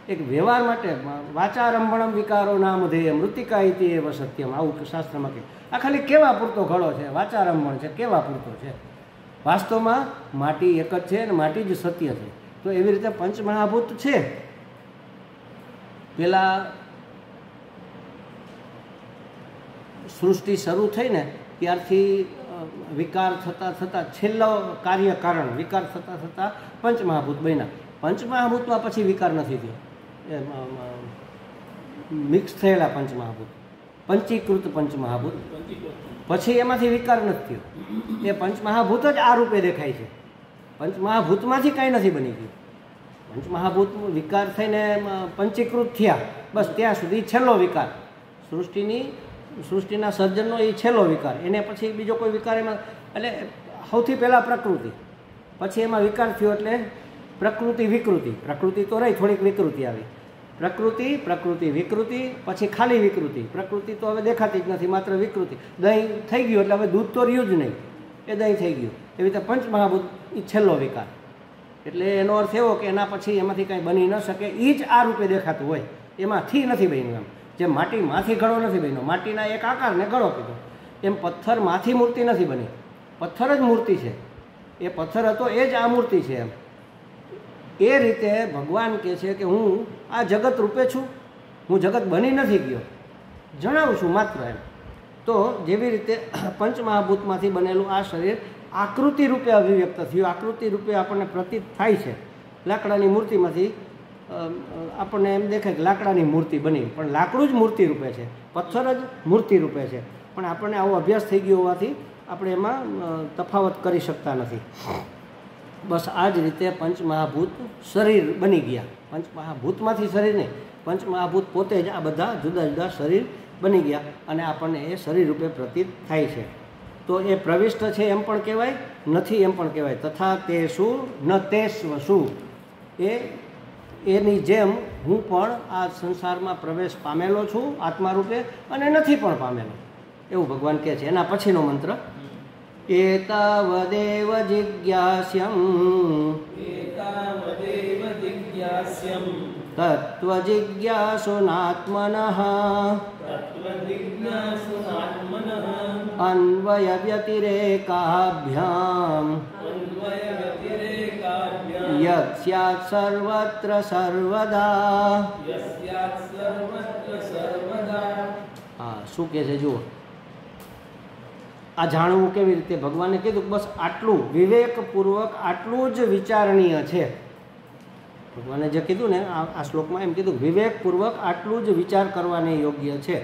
એક વ્યવહાર માટે વાચારંભણમ વિકારો નામ ધેય મૃતિકા ઇતિ એવ સત્યમ, આવું શાસ્ત્રમાં કહે. આ ખાલી કેવા પૂરતો ઘડો છે, વાચારંભણ છે, કેવા પૂરતો છે. વાસ્તવમાં માટી એક જ છે અને માટી જ સત્ય છે. તો એવી રીતે પંચમહાભૂત છે. પેલા સૃષ્ટિ શરૂ થઈને ત્યારથી વિકાર થતાં થતાં છેલ્લો કાર્યકારણ વિકાર થતાં થતાં પંચમહાભૂત બન્યા. પંચમહાભૂતમાં પછી વિકાર નથી થયો, મિક્સ થયેલા પંચમહાભૂત. પંચીકૃત પંચમહાભૂત. પછી એમાંથી વિકાર નથી થયો. એ પંચમહાભૂત જ આ રૂપે દેખાય છે. પંચમહાભૂતમાંથી કાંઈ નથી બની ગયું. પંચમહાભૂત વિકાર થઈને પંચીકૃત થયા, બસ ત્યાં સુધી છેલ્લો વિકાર. સૃષ્ટિના સર્જનનો એ છેલ્લો વિકાર. એને પછી બીજો કોઈ વિકાર એમાં, એટલે સૌથી પહેલાં પ્રકૃતિ, પછી એમાં વિકાર થયો એટલે પ્રકૃતિ વિકૃતિ. પ્રકૃતિ તો રહી, થોડીક વિકૃતિ આવી. પ્રકૃતિ વિકૃતિ, પછી ખાલી વિકૃતિ. પ્રકૃતિ તો હવે દેખાતી જ નથી, માત્ર વિકૃતિ. દહીં થઈ ગયું એટલે હવે દૂધ તો રહ્યું જ નહીં, એ દહીં થઈ ગયું. એવી રીતે પંચમહાભૂત એ છેલ્લો વિકાર. એટલે એનો અર્થ એવો કે એના પછી એમાંથી કાંઈ બની ન શકે. એ જ આ રૂપે દેખાતું હોય, એમાંથી નથી બન્યું. એમ જેમ માટીમાંથી ઘડો નથી બન્યો, માટીના એક આકારને ઘડો કીધો, એમ પથ્થરમાંથી મૂર્તિ નથી બની. પથ્થર જ મૂર્તિ છે. એ પથ્થર હતો એ જ આ મૂર્તિ છે. એમ એ રીતે ભગવાન કહે છે કે હું આ જગત રૂપે છું, હું જગત બની નથી ગયો, જણાવું છું માત્ર. એમ તો જેવી રીતે પંચમહાભૂતમાંથી બનેલું આ શરીર આકૃતિ રૂપે અભિવ્યક્ત થયું, આકૃતિ રૂપે આપણને પ્રતીત થાય છે. લાકડાની મૂર્તિમાંથી આપણને એમ દેખાય કે લાકડાની મૂર્તિ બની, પણ લાકડું જ મૂર્તિ રૂપે છે, પથ્થર જ મૂર્તિ રૂપે છે. પણ આપણને આવો અભ્યાસ થઈ ગયો હોવાથી આપણે એમાં તફાવત કરી શકતા નથી. બસ આ જ રીતે પંચમહાભૂત શરીર બની ગયા. પંચમહાભૂતમાંથી શરીર નહીં, પંચમહાભૂત પોતે જ આ બધા જુદા જુદા શરીર બની ગયા અને આપણને એ શરીર રૂપે પ્રતીત થાય છે. તો એ પ્રવિષ્ટ છે એમ પણ કહેવાય, નથી એમ પણ કહેવાય. તથા તે શું ન તે શું, એની જેમ હું પણ આ સંસારમાં પ્રવેશ પામેલો છું આત્મા રૂપે અને નથી પણ પામેલો, એવું ભગવાન કહે છે. એના પછીનો મંત્ર એતાવદેવ જિજ્ઞાસ્યમ તત્વજિજ્ઞાસુનાત્મનઃ અન્વય વ્યતિરેકાભ્યામ યત સ્યાત્ સર્વત્ર સર્વદા. હા, શું કહે છે જુઓ. આ જાણવું કેવી રીતે? ભગવાને કીધું બસ આટલું વિવેકપૂર્વક આટલું જ વિચારણીય છે. ભગવાને જે કીધું ને આ શ્લોકમાં એમ કીધું વિવેકપૂર્વક આટલું જ વિચાર કરવાને યોગ્ય છે.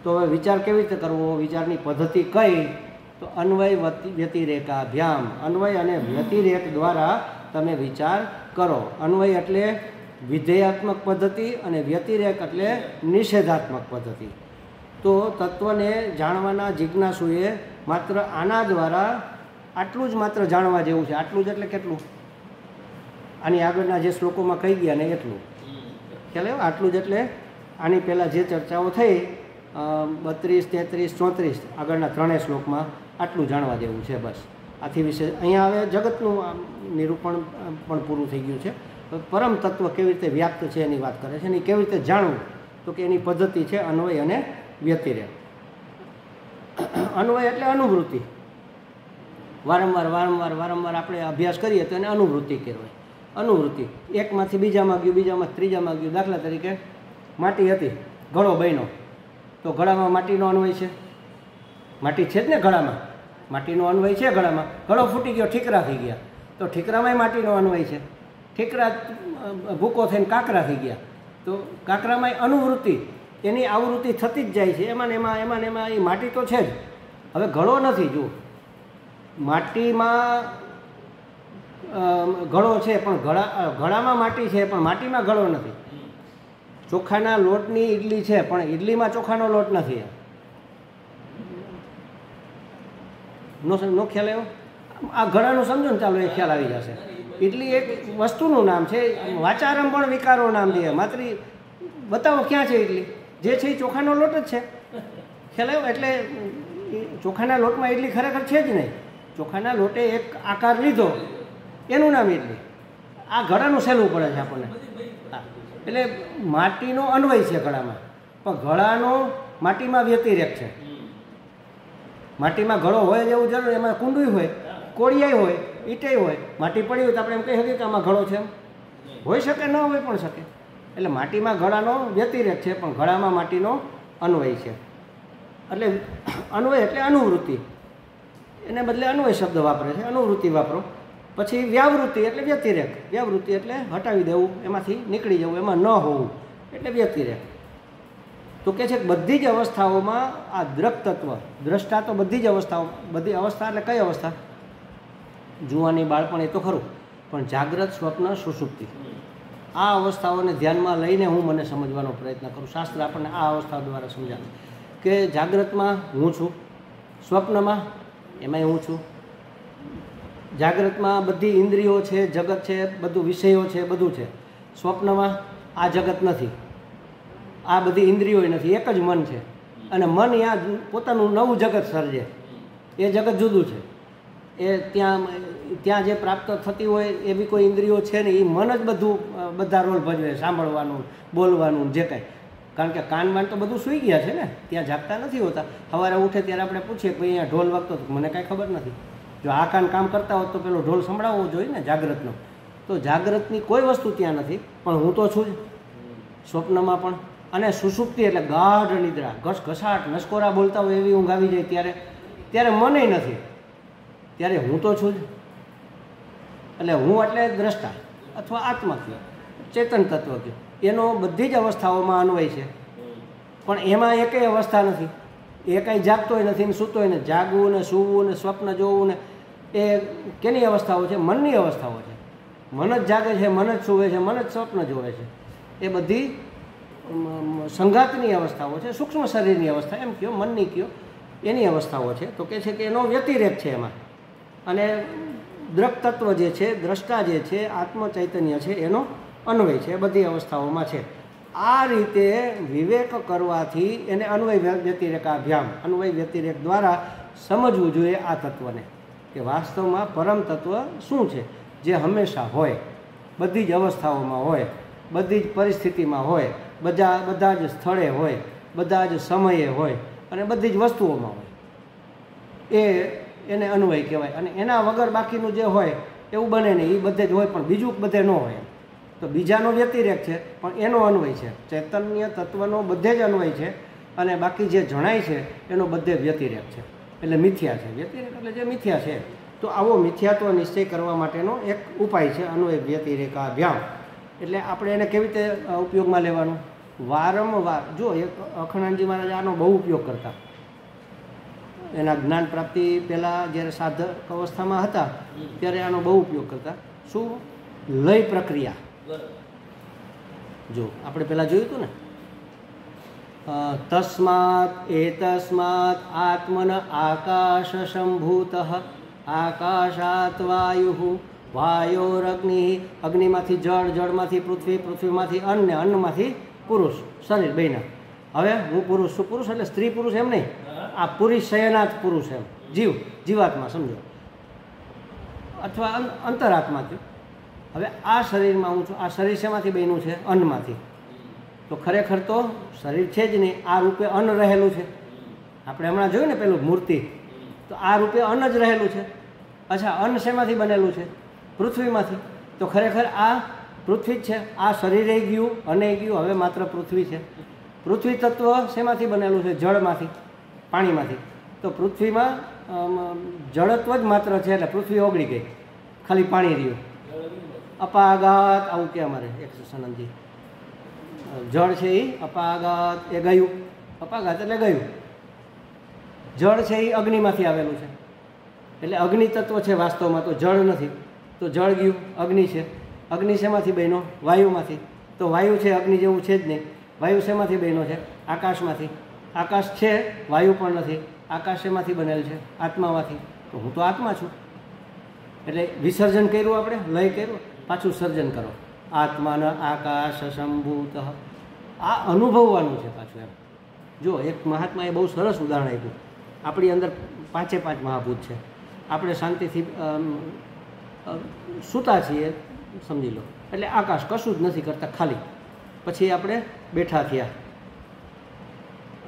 તો હવે વિચાર કેવી રીતે કરવો? વિચારની પદ્ધતિ કઈ? તો અન્વય વ્યતિરેકાભ્યામ, અન્વય અને વ્યતિરેક દ્વારા તમે વિચાર કરો. અન્વય એટલે વિધેયાત્મક પદ્ધતિ અને વ્યતિરેક એટલે નિષેધાત્મક પદ્ધતિ. તો તત્વને જાણવાના જિજ્ઞાસુએ માત્ર આના દ્વારા આટલું જ માત્ર જાણવા જેવું છે. આટલું જ એટલે કેટલું? આની આગળના જે શ્લોકોમાં કહી ગયા ને એટલું ખ્યાલ આવ્યો? આટલું જ એટલે આની પહેલાં જે ચર્ચાઓ થઈ 32, 33, 34 આગળના ત્રણેય શ્લોકમાં આટલું જાણવા જેવું છે. બસ આથી વિશે અહીંયા હવે જગતનું નિરૂપણ પણ પૂરું થઈ ગયું છે. પરમ તત્વ કેવી રીતે વ્યાપ્ત છે એની વાત કરે છે. એની કેવી રીતે જાણવું? તો કે એની પદ્ધતિ છે અન્વય અને વ્યતિરેક. અન્વય એટલે અનુવૃત્તિ. વારંવાર આપણે અભ્યાસ કરીએ તો એને અનુવૃત્તિ કહેવાય. અનુવૃત્તિ એકમાંથી બીજામાં ગયું, બીજામાં ત્રીજામાં ગયું. દાખલા તરીકે માટી હતી, ઘડો બન્યો, તો ઘડામાં માટીનો અન્વય છે. માટી છે જ ને ઘડામાં, માટીનો અન્વય છે ઘડામાં. ઘડો ફૂટી ગયો, ઠીકરા થઈ ગયા, તો ઠીકરામાંય માટીનો અન્વય છે. ઠીકરા ભૂકો થઈને કાંકરા થઈ ગયા, તો કાંકરામાંય અનુવૃત્તિ, એની આવૃત્તિ થતી જ જાય છે. એમાં એ માટી તો છે જ. હવે ઘડો નથી. જુઓ, માટીમાં ઘડો છે પણ ઘડામાં માટી છે પણ માટીમાં ઘડો નથી. ચોખાના લોટની ઈડલી છે પણ ઈડલીમાં ચોખાનો લોટ નથી. નો ખ્યાલ આવ્યો? આ ઘડાનું સમજો ને, ચાલો એ ખ્યાલ આવી જશે. ઈડલી એક વસ્તુનું નામ છે. વાચારમ પણ વિકારો નામ દે. માત્ર બતાવો ક્યાં છે ઈડલી? જે છે એ ચોખાનો લોટ જ છે. ખ્યાલ આવ્યો? એટલે ચોખાના લોટમાં ઈડલી ખરેખર છે જ નહીં. ચોખાના લોટે એક આકાર લીધો, એનું નામ ઈડલી. આ ઘડાનું સહેલું પડે છે આપણને. હા, એટલે માટીનો અન્વય છે ઘડામાં, પણ ઘડાનો માટીમાં વ્યતિરેક છે. માટીમાં ઘડો હોય જેવું જરૂર, એમાં કુંડુય હોય, કોળિયાય હોય, ઈંટેય હોય. માટી પડી હોય તો આપણે એમ કહી શકીએ કે આમાં ઘડો છે? એમ હોઈ શકે, ન હોય પણ શકે. એટલે માટીમાં ઘડાનો વ્યતિરેક છે પણ ઘડામાં માટીનો અન્વય છે. એટલે અન્વય એટલે અનુવૃત્તિ, એને બદલે અન્વય શબ્દ વાપરે છે. અનુવૃત્તિ વાપરો. પછી વ્યાવૃત્તિ એટલે વ્યતિરેક. વ્યાવૃત્તિ એટલે હટાવી દેવું, એમાંથી નીકળી જવું, એમાં ન હોવું, એટલે વ્યતિરેક. તો કહે છે કે બધી જ અવસ્થાઓમાં આ દ્રક તત્વ, દ્રષ્ટા તો બધી જ અવસ્થાઓ, બધી અવસ્થા એટલે કઈ અવસ્થા? જુવાની, બાળપણ, એ તો ખરું, પણ જાગ્રત, સ્વપ્ન, સુષુપ્તિ, આ અવસ્થાઓને ધ્યાનમાં લઈને હું મને સમજવાનો પ્રયત્ન કરું. શાસ્ત્ર આપણને આ અવસ્થાઓ દ્વારા સમજાવે કે જાગ્રતમાં હું છું, સ્વપ્નમાં એમાંય હું છું, જાગ્રતમાં બધી ઇન્દ્રિયો છે, જગત છે, બધું વિષયો છે, બધું છે. સ્વપ્નમાં આ જગત નથી, આ બધી ઇન્દ્રિયો નથી, એક જ મન છે. અને મન ત્યાં પોતાનું નવું જગત સર્જે, એ જગત જુદું છે. એ ત્યાં જે પ્રાપ્ત થતી હોય એવી કોઈ ઇન્દ્રિયો છે ને, એ મન જ બધું બધા રોલ ભજવે, સાંભળવાનું, બોલવાનું, જે કાંઈ. કારણ કે કાન તો બધું સૂઈ ગયા છે ને, ત્યાં જાગતા નથી હોતા. સવારે ઉઠે ત્યારે આપણે પૂછીએ કે અહીંયા ઢોલ વાગતો હતો, મને કાંઈ ખબર નથી. જો આ કામ કરતા હોત તો પેલો ઢોલ સંભળાવવો જોઈએ ને જાગ્રતનો. તો જાગ્રતની કોઈ વસ્તુ ત્યાં નથી, પણ હું તો છું જ સ્વપ્નમાં પણ. અને સુષુપ્તિ એટલે ગાઢ નિદ્રા, ઘસઘસાટ, નસકોરા બોલતા હોય એવી ઊંઘ આવી જાય ત્યારે મને નથી, ત્યારે હું તો છું જ. એટલે હું એટલે દ્રષ્ટા અથવા આત્મા કયો, ચેતન તત્વ કયો, એનો બધી જ અવસ્થાઓમાં અન્વય છે. પણ એમાં એકેય અવસ્થા નથી, એ કાંઈ જાગતોય નથી ને સૂતોય ને. જાગવું ને સૂવું ને સ્વપ્ન જોવું ને એ કેની અવસ્થાઓ છે? મનની અવસ્થાઓ છે. મન જ જાગે છે, મન જ સૂવે છે, મન જ સ્વપ્ન જોવે છે. એ બધી સંઘાતની અવસ્થાઓ છે, સૂક્ષ્મ શરીરની અવસ્થા એમ કયો, મનની કયો, એની અવસ્થાઓ છે. તો કહે છે કે એનો વ્યતિરેક છે એમાં. અને દ્રક તત્વ જે છે, દ્રષ્ટા જે છે, આત્મ ચૈતન્ય છે, એનો અન્વય છે, બધી અવસ્થાઓમાં છે. આ રીતે વિવેક કરવાથી એને અન્વય વ્યતિરેકાભ્યામ, અન્વય વ્યતિરેક દ્વારા સમજવું જોઈએ આ તત્વને, કે વાસ્તવમાં પરમ તત્વ શું છે, જે હંમેશા હોય, બધી જ અવસ્થાઓમાં હોય, બધી જ પરિસ્થિતિમાં હોય, બધા જ સ્થળે હોય, બધા જ સમયે હોય અને બધી જ વસ્તુઓમાં હોય. એને અન્વય કહેવાય. અને એના વગર બાકીનું જે હોય એવું બને નહીં, એ બધે જ હોય પણ બીજું બધે ન હોય. તો બીજાનો વ્યતિરેક છે પણ એનો અન્વય છે. ચૈતન્ય તત્વનો બધે જ અન્વય છે અને બાકી જે જણાય છે એનો બધે વ્યતિરેક છે, એટલે મિથ્યા છે. વ્યતિરેક એટલે જે મિથ્યા છે. તો આવો મિથ્યાત્વ નિશ્ચય કરવા માટેનો એક ઉપાય છે અન્વય વ્યતિરેકાભ્યામ. એટલે આપણે એને કેવી રીતે ઉપયોગમાં લેવાનું? વારંવાર. જો એક અખંડાનંદજી મહારાજ આનો બહુ ઉપયોગ કરતા. એના જ્ઞાન પ્રાપ્તિ પહેલાં જ્યારે સાધક અવસ્થામાં હતા ત્યારે આનો બહુ ઉપયોગ કરતા. શું? લય પ્રક્રિયા. જો આપણે પહેલાં જોયું હતું ને, તસ્માત એતસ્માત આત્મન આકાશ સંભૂત, આકાશાત વાયુ, વાયોરગ્નિ, અગ્નિમાંથી જળ, જળમાંથી પૃથ્વી, પૃથ્વીમાંથી અન્ન, અન્નમાંથી પુરુષ, શરીર બેના. હવે હું પુરુષ છું, પુરુષ એટલે સ્ત્રી પુરુષ એમ નહીં, આ પુરુષ શયનાથ પુરુષ એમ, જીવાત્મા સમજો, અથવા અંતરાત્મા થયું. હવે આ શરીરમાં હું છું, આ શરીર શેમાંથી બન્યું છે? અન્નમાંથી. તો ખરેખર તો શરીર છે જ નહીં, આ રૂપે અન્ન રહેલું છે. આપણે હમણાં જોયું ને પેલું મૂર્તિ, તો આ રૂપે અન્ન જ રહેલું છે. અચ્છા, અન્ન શેમાંથી બનેલું છે? પૃથ્વીમાંથી. તો ખરેખર આ પૃથ્વી જ છે. આ શરીરે ગયું, અન્ને ગયું, હવે માત્ર પૃથ્વી છે. પૃથ્વી તત્વ શેમાંથી બનેલું છે? જળમાંથી, પાણીમાંથી. તો પૃથ્વીમાં જળત્વ જ માત્ર છે, એટલે પૃથ્વી ઓગળી ગઈ, ખાલી પાણી રહ્યું. અપાઘાત આવું કે અમારે એક સનંદજી, જળ છે એ અપાઘાત એ ગયું, અપાઘાત એટલે ગયું. જળ છે એ અગ્નિમાંથી આવેલું છે, એટલે અગ્નિ તત્વ છે વાસ્તવમાં, તો જળ નથી. તો જળ ગયું, અગ્નિ છે. અગ્નિ શેમાંથી બન્યો? વાયુમાંથી. તો વાયુ છે, અગ્નિ જેવું છે જ નહીં. વાયુ શેમાંથી બન્યો છે? આકાશમાંથી. આકાશ છે, વાયુ પણ નથી. આકાશ શેમાંથી બનેલ છે? આત્મામાંથી. તો હું તો આત્મા છું. એટલે વિસર્જન કર્યું આપણે, લય કર્યું, પાછું સર્જન કરો. આત્માન આકાશ સંભૂત. આ અનુભવવાનું છે પાછું એમ. જો એક મહાત્માએ બહુ સરસ ઉદાહરણ આપ્યું. આપણી અંદર 5 મહાભૂત છે. આપણે શાંતિથી સૂતા છીએ સમજી લો, એટલે આકાશ કશું જ નથી કરતા, ખાલી. પછી આપણે બેઠા થયા,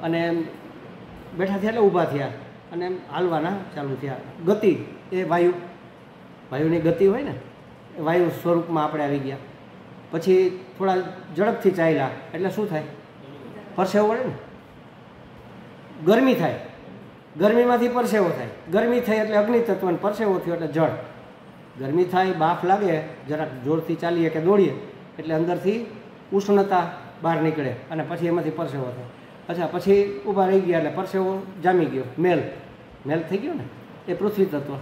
અને બેઠા થયા એટલે ઊભા થયા અને હાલવાના ચાલુ થયા. ગતિ એ વાયુની ગતિ હોય ને, એ વાયુ સ્વરૂપમાં આપણે આવી ગયા. પછી થોડા ઝડપથી ચાલ્યા એટલે શું થાય? પરસેવો વળે ને, ગરમી થાય, ગરમીમાંથી પરસેવો થાય. ગરમી થઈ એટલે અગ્નિ તત્વ, પરસેવો થયો એટલે જળ. ગરમી થાય, બાફ લાગે, જરાક જોરથી ચાલીએ કે દોડીએ એટલે અંદરથી ઉષ્ણતા બહાર નીકળે અને પછી એમાંથી પરસેવો થાય. અચ્છા, પછી ઊભા રહી ગયા એટલે પરસેવો જામી ગયો, મેલ થઈ ગયો ને, એ પૃથ્વી તત્વ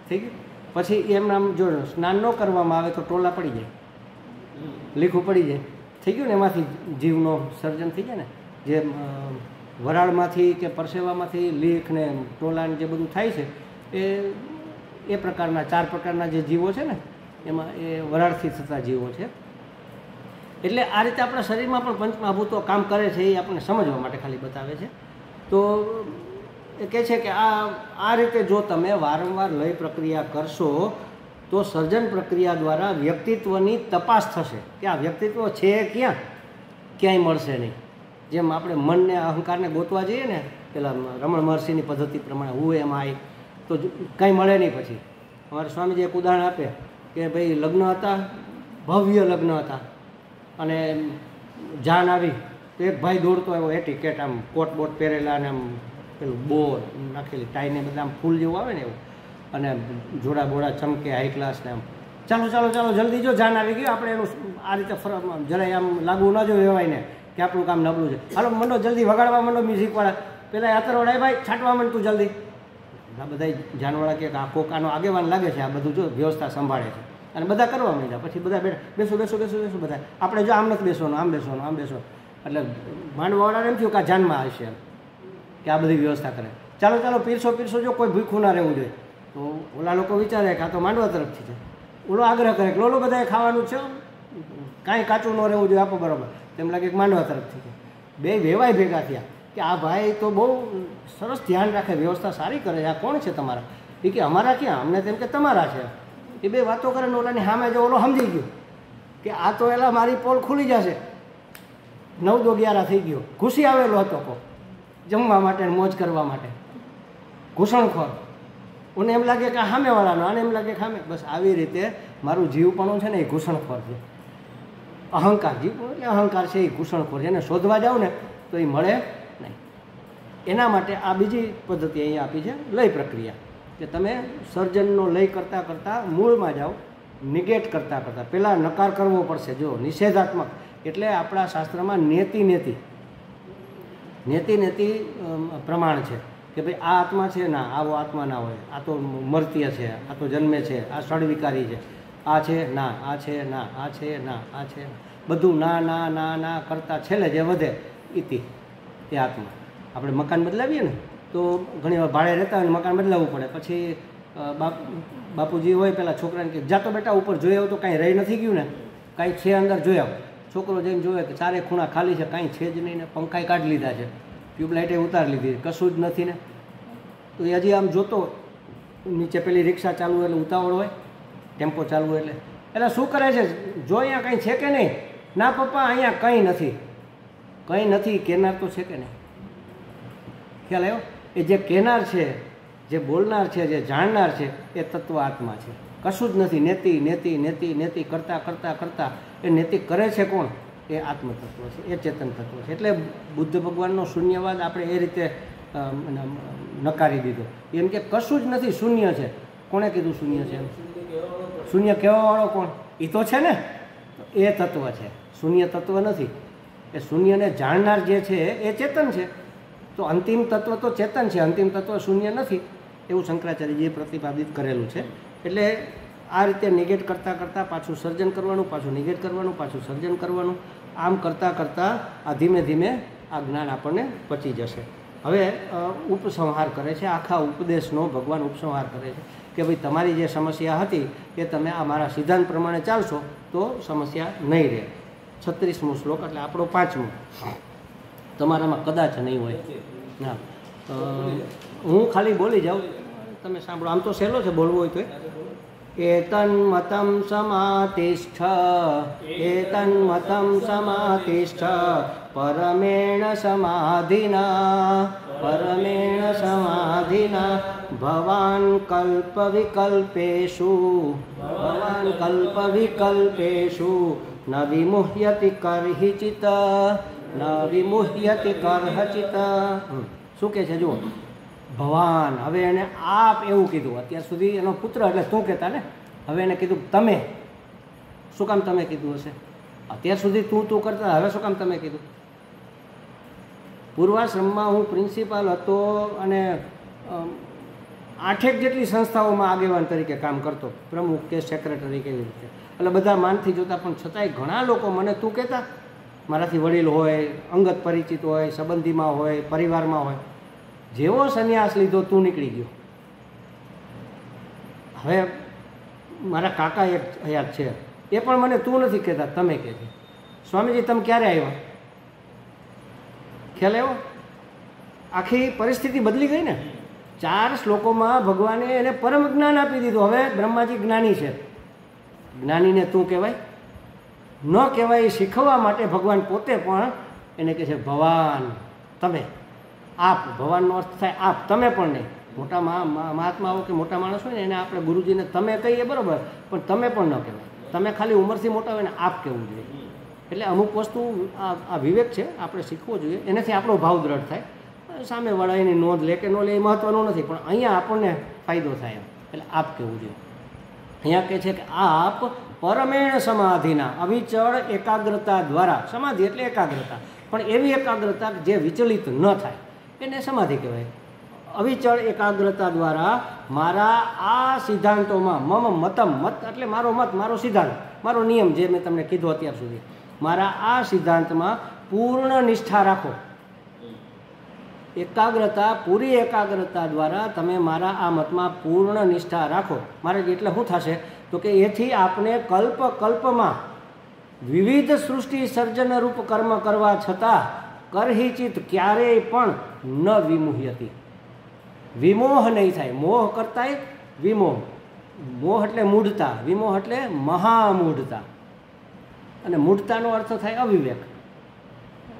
થઈ ગયું. પછી એમ નામ જો સ્નાન ન કરવામાં આવે તો ટોલા પડી જાય, લીખું પડી જાય, થઈ ગયું ને, એમાંથી જીવનો સર્જન થઈ જાય ને. જે વરાળમાંથી કે પરસેવામાંથી લીખ ને ટોલાને જે બધું થાય છે એ પ્રકારના 4 પ્રકારના જે જીવો છે ને એમાં એ વરાળથી થતા જીવો છે. એટલે આ રીતે આપણા શરીરમાં પણ પંચમહાભૂતો કામ કરે છે, એ આપણને સમજવા માટે ખાલી બતાવે છે. તો એ કહે છે કે આ રીતે જો તમે વારંવાર લય પ્રક્રિયા કરશો તો સર્જન પ્રક્રિયા દ્વારા વ્યક્તિત્વની તપાસ થશે કે આ વ્યક્તિત્વ છે ક્યાંય મળશે નહીં. જેમ આપણે મનને અહંકારને ગોતવા જઈએ ને, પેલા રમણ મહર્ષિની પદ્ધતિ પ્રમાણે હું એમ આય તો કાંઈ મળે નહીં. પછી અમારે સ્વામીજી એક ઉદાહરણ આપે કે ભાઈ લગ્ન હતા, ભવ્ય લગ્ન હતા, અને જાન આવી તો એક ભાઈ દોડતો આવ્યો, એટીકેટ આમ કોટ બોટ પહેરેલા અને આમ પેલું બોર નાખેલી ટાઈને બધા આમ ફૂલ જેવું આવે ને એવું, અને જોડા બોડા ચમકે હાઈ ક્લાસ ને આમ, ચાલો જલ્દી જો જાન આવી ગયું, આપણે એનું આ રીતે જરાય આમ લાગવું ન જોઈએ એવાય ને કે આપણું કામ નબળું છે, હાલો મંડો જલ્દી વગાડવા માંડો મ્યુઝિકવાળા, પેલા યાત્રાવાળા ભાઈ છાંટવા માંડ તું જલ્દી. આ બધા જાનવાળા કે આ કોક આનો આગેવાન લાગે છે, આ બધું જો વ્યવસ્થા સંભાળે છે, અને બધા કરવા માંડ્યા. પછી બધા બેસો બધા, આપણે જો આમ નથી બેસવાનું, આમ બેસવાનું. એટલે માંડવાવાળાને એમ થયું કે આ જાનમાં આવશે એમ કે આ બધી વ્યવસ્થા કરે. ચાલો પીરસો જો કોઈ ભૂખું ના રહેવું જોઈએ. તો ઓલા લોકો વિચારે કે આ તો માંડવા તરફથી છે, ઓલો આગ્રહ કરે કે લોલો બધાએ ખાવાનું છે, કાંઈ કાચું ન રહેવું જોઈએ, આપો બરાબર. તેમ લાગે કે માંડવા તરફથી છે. બે વેવાય ભેગા થયા કે આ ભાઈ તો બહુ સરસ ધ્યાન રાખે, વ્યવસ્થા સારી કરે છે, આ કોણ છે તમારા? એ કે અમારા ક્યાં, અમને તેમ કે તમારા છે. એ બે વાતો કરે ને ઓલાની સામે જો ઓલો સમજી ગયો કે આ તો એલા મારી પોલ ખુલી જશે, 9-11 થઈ ગયો, ખુશી આવેલો હતો કો જમવા માટે મોજ કરવા માટે, ઘૂસણખોર. મને એમ લાગે કે સામેવાળાનો, આને એમ લાગે કે સામે. બસ આવી રીતે મારું જીવપણું છે ને એ ઘૂસણખોર છે, અહંકાર. જીવ એટલે અહંકાર છે, એ ઘૂસણખોર છે, એને શોધવા જાવ ને તો એ મળે નહીં. એના માટે આ બીજી પદ્ધતિ અહીંયા આપી છે, લય પ્રક્રિયા, કે તમે સર્જનનો લય કરતાં કરતાં મૂળમાં જાઓ, નિગેટ કરતાં પહેલાં નકાર કરવો પડશે. જો નિષેધાત્મક એટલે આપણા શાસ્ત્રમાં નેતિ પ્રમાણ છે કે ભાઈ આ આત્મા છે ના, આવો આત્મા ના હોય, આ તો મર્ત્ય છે, આ તો જન્મે છે, આ ષડવિકારી છે, આ છે ના, આ છે ના, આ છે ના, આ છે બધું ના કરતાં છેલ્લે જે વધે ઇતિ એ આત્મા. આપણે મકાન બદલાવીએ ને તો ઘણી વાર ભાડે રહેતા હોય ને મકાન બદલાવવું પડે. પછી બાપુજી હોય પેલા છોકરાને કે જાતો બેટા ઉપર જોઈ આવ તો કાંઈ રહી નથી ગયું ને, કાંઈ છે અંદર જોઈ આવ. છોકરો જઈને જોવે કે 4 ખૂણા ખાલી છે, કાંઈ છે જ નહીં ને, પંખાઈ કાઢી લીધા છે, ટ્યુબલાઇટે ઉતારી લીધી, કશું જ નથી ને. તો એ હજી આમ જોતો, નીચે પેલી રિક્ષા ચાલુ એટલે ઉતાવળ હોય, ટેમ્પો ચાલુ એટલે શું કરે છે, જો અહીંયા કંઈ છે કે નહીં? ના પપ્પા અહીંયા કંઈ નથી. કેનાર તો છે કે નહીં? ખ્યાલ આવ્યો? એ જે કેનાર છે, જે બોલનાર છે, જે જાણનાર છે, એ તત્વ આત્મા છે. કશું જ નથી. નેતિ કરતા એ નેતિ કરે છે કોણ? એ આત્મતત્વ છે, એ ચેતન તત્વ છે. એટલે બુદ્ધ ભગવાનનો શૂન્યવાદ આપણે એ રીતે નકારી દીધો. એમ કે કશું જ નથી, શૂન્ય છે. કોણે કીધું શૂન્ય છે? શૂન્ય કહેવાવાળો કોણ? એ તો છે ને, એ તત્વ છે, શૂન્ય તત્વ નથી. એ શૂન્યને જાણનાર જે છે એ ચેતન છે. તો અંતિમ તત્વ તો ચેતન છે, અંતિમ તત્વ શૂન્ય નથી, એવું શંકરાચાર્યજીએ પ્રતિપાદિત કરેલું છે. એટલે આ રીતે નિગેટ કરતાં પાછું સર્જન કરવાનું, પાછું નિગેટ કરવાનું, પાછું સર્જન કરવાનું, આમ કરતાં આ ધીમે ધીમે આ જ્ઞાન આપણને પચી જશે. હવે ઉપસંહાર કરે છે, આખા ઉપદેશનો ભગવાન ઉપસંહાર કરે છે કે ભાઈ તમારી જે સમસ્યા હતી એ તમે આ મારા સિદ્ધાંત પ્રમાણે ચાલશો તો સમસ્યા નહીં રહે. 36મો શ્લોક એટલે આપણો 5મો, તમારામાં કદાચ નહીં હોય. હા, હું ખાલી બોલી જાઉં, તમે સાંભળો. આમ તો સહેલો છે બોલવું હોય તો. એતન્મતં સમાતિષ્ઠ પરમેણ સમાધિના ભવાન કલ્પવિકલ્પેષુ ન વિમુહ્યતિ કરહિચિત. શું કહે છે જુઓ, ભવાન. હવે એને આપ એવું કીધું. અત્યાર સુધી એનો પુત્ર એટલે તું કહેતા ને, હવે એને કીધું તમે. શું કામ તમે કીધું હશે? અત્યાર સુધી તું કરતા, હવે શું કામ તમે કીધું? પૂર્વાશ્રમમાં હું પ્રિન્સિપાલ હતો અને 8 જેટલી સંસ્થાઓમાં આગેવાન તરીકે કામ કરતો, પ્રમુખ કે સેક્રેટરી કેવી રીતે, એટલે બધા માનથી જોતા. પણ છતાંય ઘણા લોકો મને તું કહેતા, મારાથી વડીલ હોય, અંગત પરિચિત હોય, સંબંધીમાં હોય, પરિવારમાં હોય, જેવો સંન્યાસ લીધો તું નીકળી ગયો. હવે મારા કાકા એક હયાત છે, એ પણ મને તું નથી કહેતા, તમે કહેજો. સ્વામીજી તમે ક્યારે આવ્યા? ખ્યાલ આવ્યો? આખી પરિસ્થિતિ બદલી ગઈ ને. 4 શ્લોકોમાં ભગવાને એને પરમ જ્ઞાન આપી દીધું. હવે બ્રહ્માજી જ્ઞાની છે, જ્ઞાનીને તું કહેવાય ન કહેવાય એ શીખવવા માટે ભગવાન પોતે પણ એને કહે છે ભવાન, તમે, આપ. ભગવાનનો અર્થ થાય આપ, તમે પણ નહીં. મોટા મહાત્માઓ કે મોટા માણસ હોય ને એને આપણે ગુરુજીને તમે કહીએ બરાબર, પણ તમે પણ ન કહેવાય. તમે ખાલી ઉંમરથી મોટા હોય ને આપ કહેવું જોઈએ. એટલે અમુક વસ્તુ આ વિવેક છે, આપણે શીખવો જોઈએ. એનાથી આપણો ભાવ દ્રઢ થાય. સામેવાળા એની નોંધ લે કે ન લે એ મહત્ત્વનું નથી, પણ અહીંયા આપણને ફાયદો થાય એટલે આપ કહેવું જોઈએ. અહીંયા કહે છે કે આપ પરમેણ સમાધિના અવિચળ એકાગ્રતા દ્વારા, સમાધિ એટલે એકાગ્રતા, પણ એવી એકાગ્રતા જે વિચલિત ન થાય એને સમાધિ કહેવાય. અવિચળ એકાગ્રતા દ્વારા મારા આ સિદ્ધાંતોમાં મમ મતમ, મત એટલે મારો મત, મારો સિદ્ધાંત, મારો નિયમ જે મેં તમને કીધો અત્યાર સુધી, મારા આ સિદ્ધાંતમાં પૂર્ણ નિષ્ઠા રાખો. એકાગ્રતા, પૂરી એકાગ્રતા દ્વારા તમે મારા આ મતમાં પૂર્ણ નિષ્ઠા રાખો. મારે એટલે શું થશે તો કે એથી આપણે કલ્પમાં વિવિધ સૃષ્ટિ સર્જનરૂપ કર્મ કરવા છતાં કરહિચિત ક્યારેય પણ ન વિમુહ્યતી, વિમોહ નહીં થાય. મોહ કરતાંય વિમોહ. મોહ એટલે મૂઢતા, વિમોહ એટલે મહામૂઢતા. અને મૂઢતાનો અર્થ થાય અવિવેક,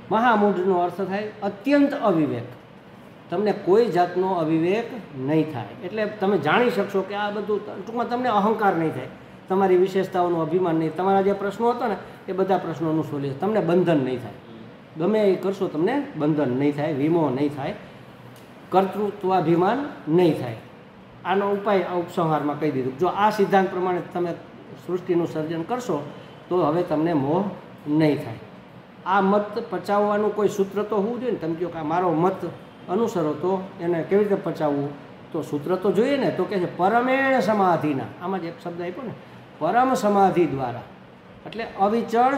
મહામૂઢનો અર્થ થાય અત્યંત અવિવેક. તમને કોઈ જાતનો અવિવેક નહીં થાય. એટલે તમે જાણી શકશો કે આ બધું, ટૂંકમાં તમને અહંકાર નહીં થાય, તમારી વિશેષતાઓનું અભિમાન નહીં. તમારા જે પ્રશ્નો હતા ને એ બધા પ્રશ્નોનું સોલ્યુશન, તમને બંધન નહીં થાય. ગમે એ કરશો તમને બંધન નહીં થાય, વિમોહ નહીં થાય, કર્તૃત્વાભિમાન નહીં થાય. આનો ઉપાય આ ઉપસંહારમાં કહી દીધું. જો આ સિદ્ધાંત પ્રમાણે તમે સૃષ્ટિનું સર્જન કરશો તો હવે તમને મોહ નહીં થાય. આ મત પચાવવાનું કોઈ સૂત્ર તો હોવું જોઈએ ને. તમે કહો કે આ મારો મત અનુસરો તો એને કેવી રીતે પચાવવું, તો સૂત્ર તો જોઈએ ને. તો કહે છે પરમેણ સમાધિના, આમાં જ એક શબ્દ આપ્યો ને, પરમ સમાધિ દ્વારા, એટલે અવિચળ,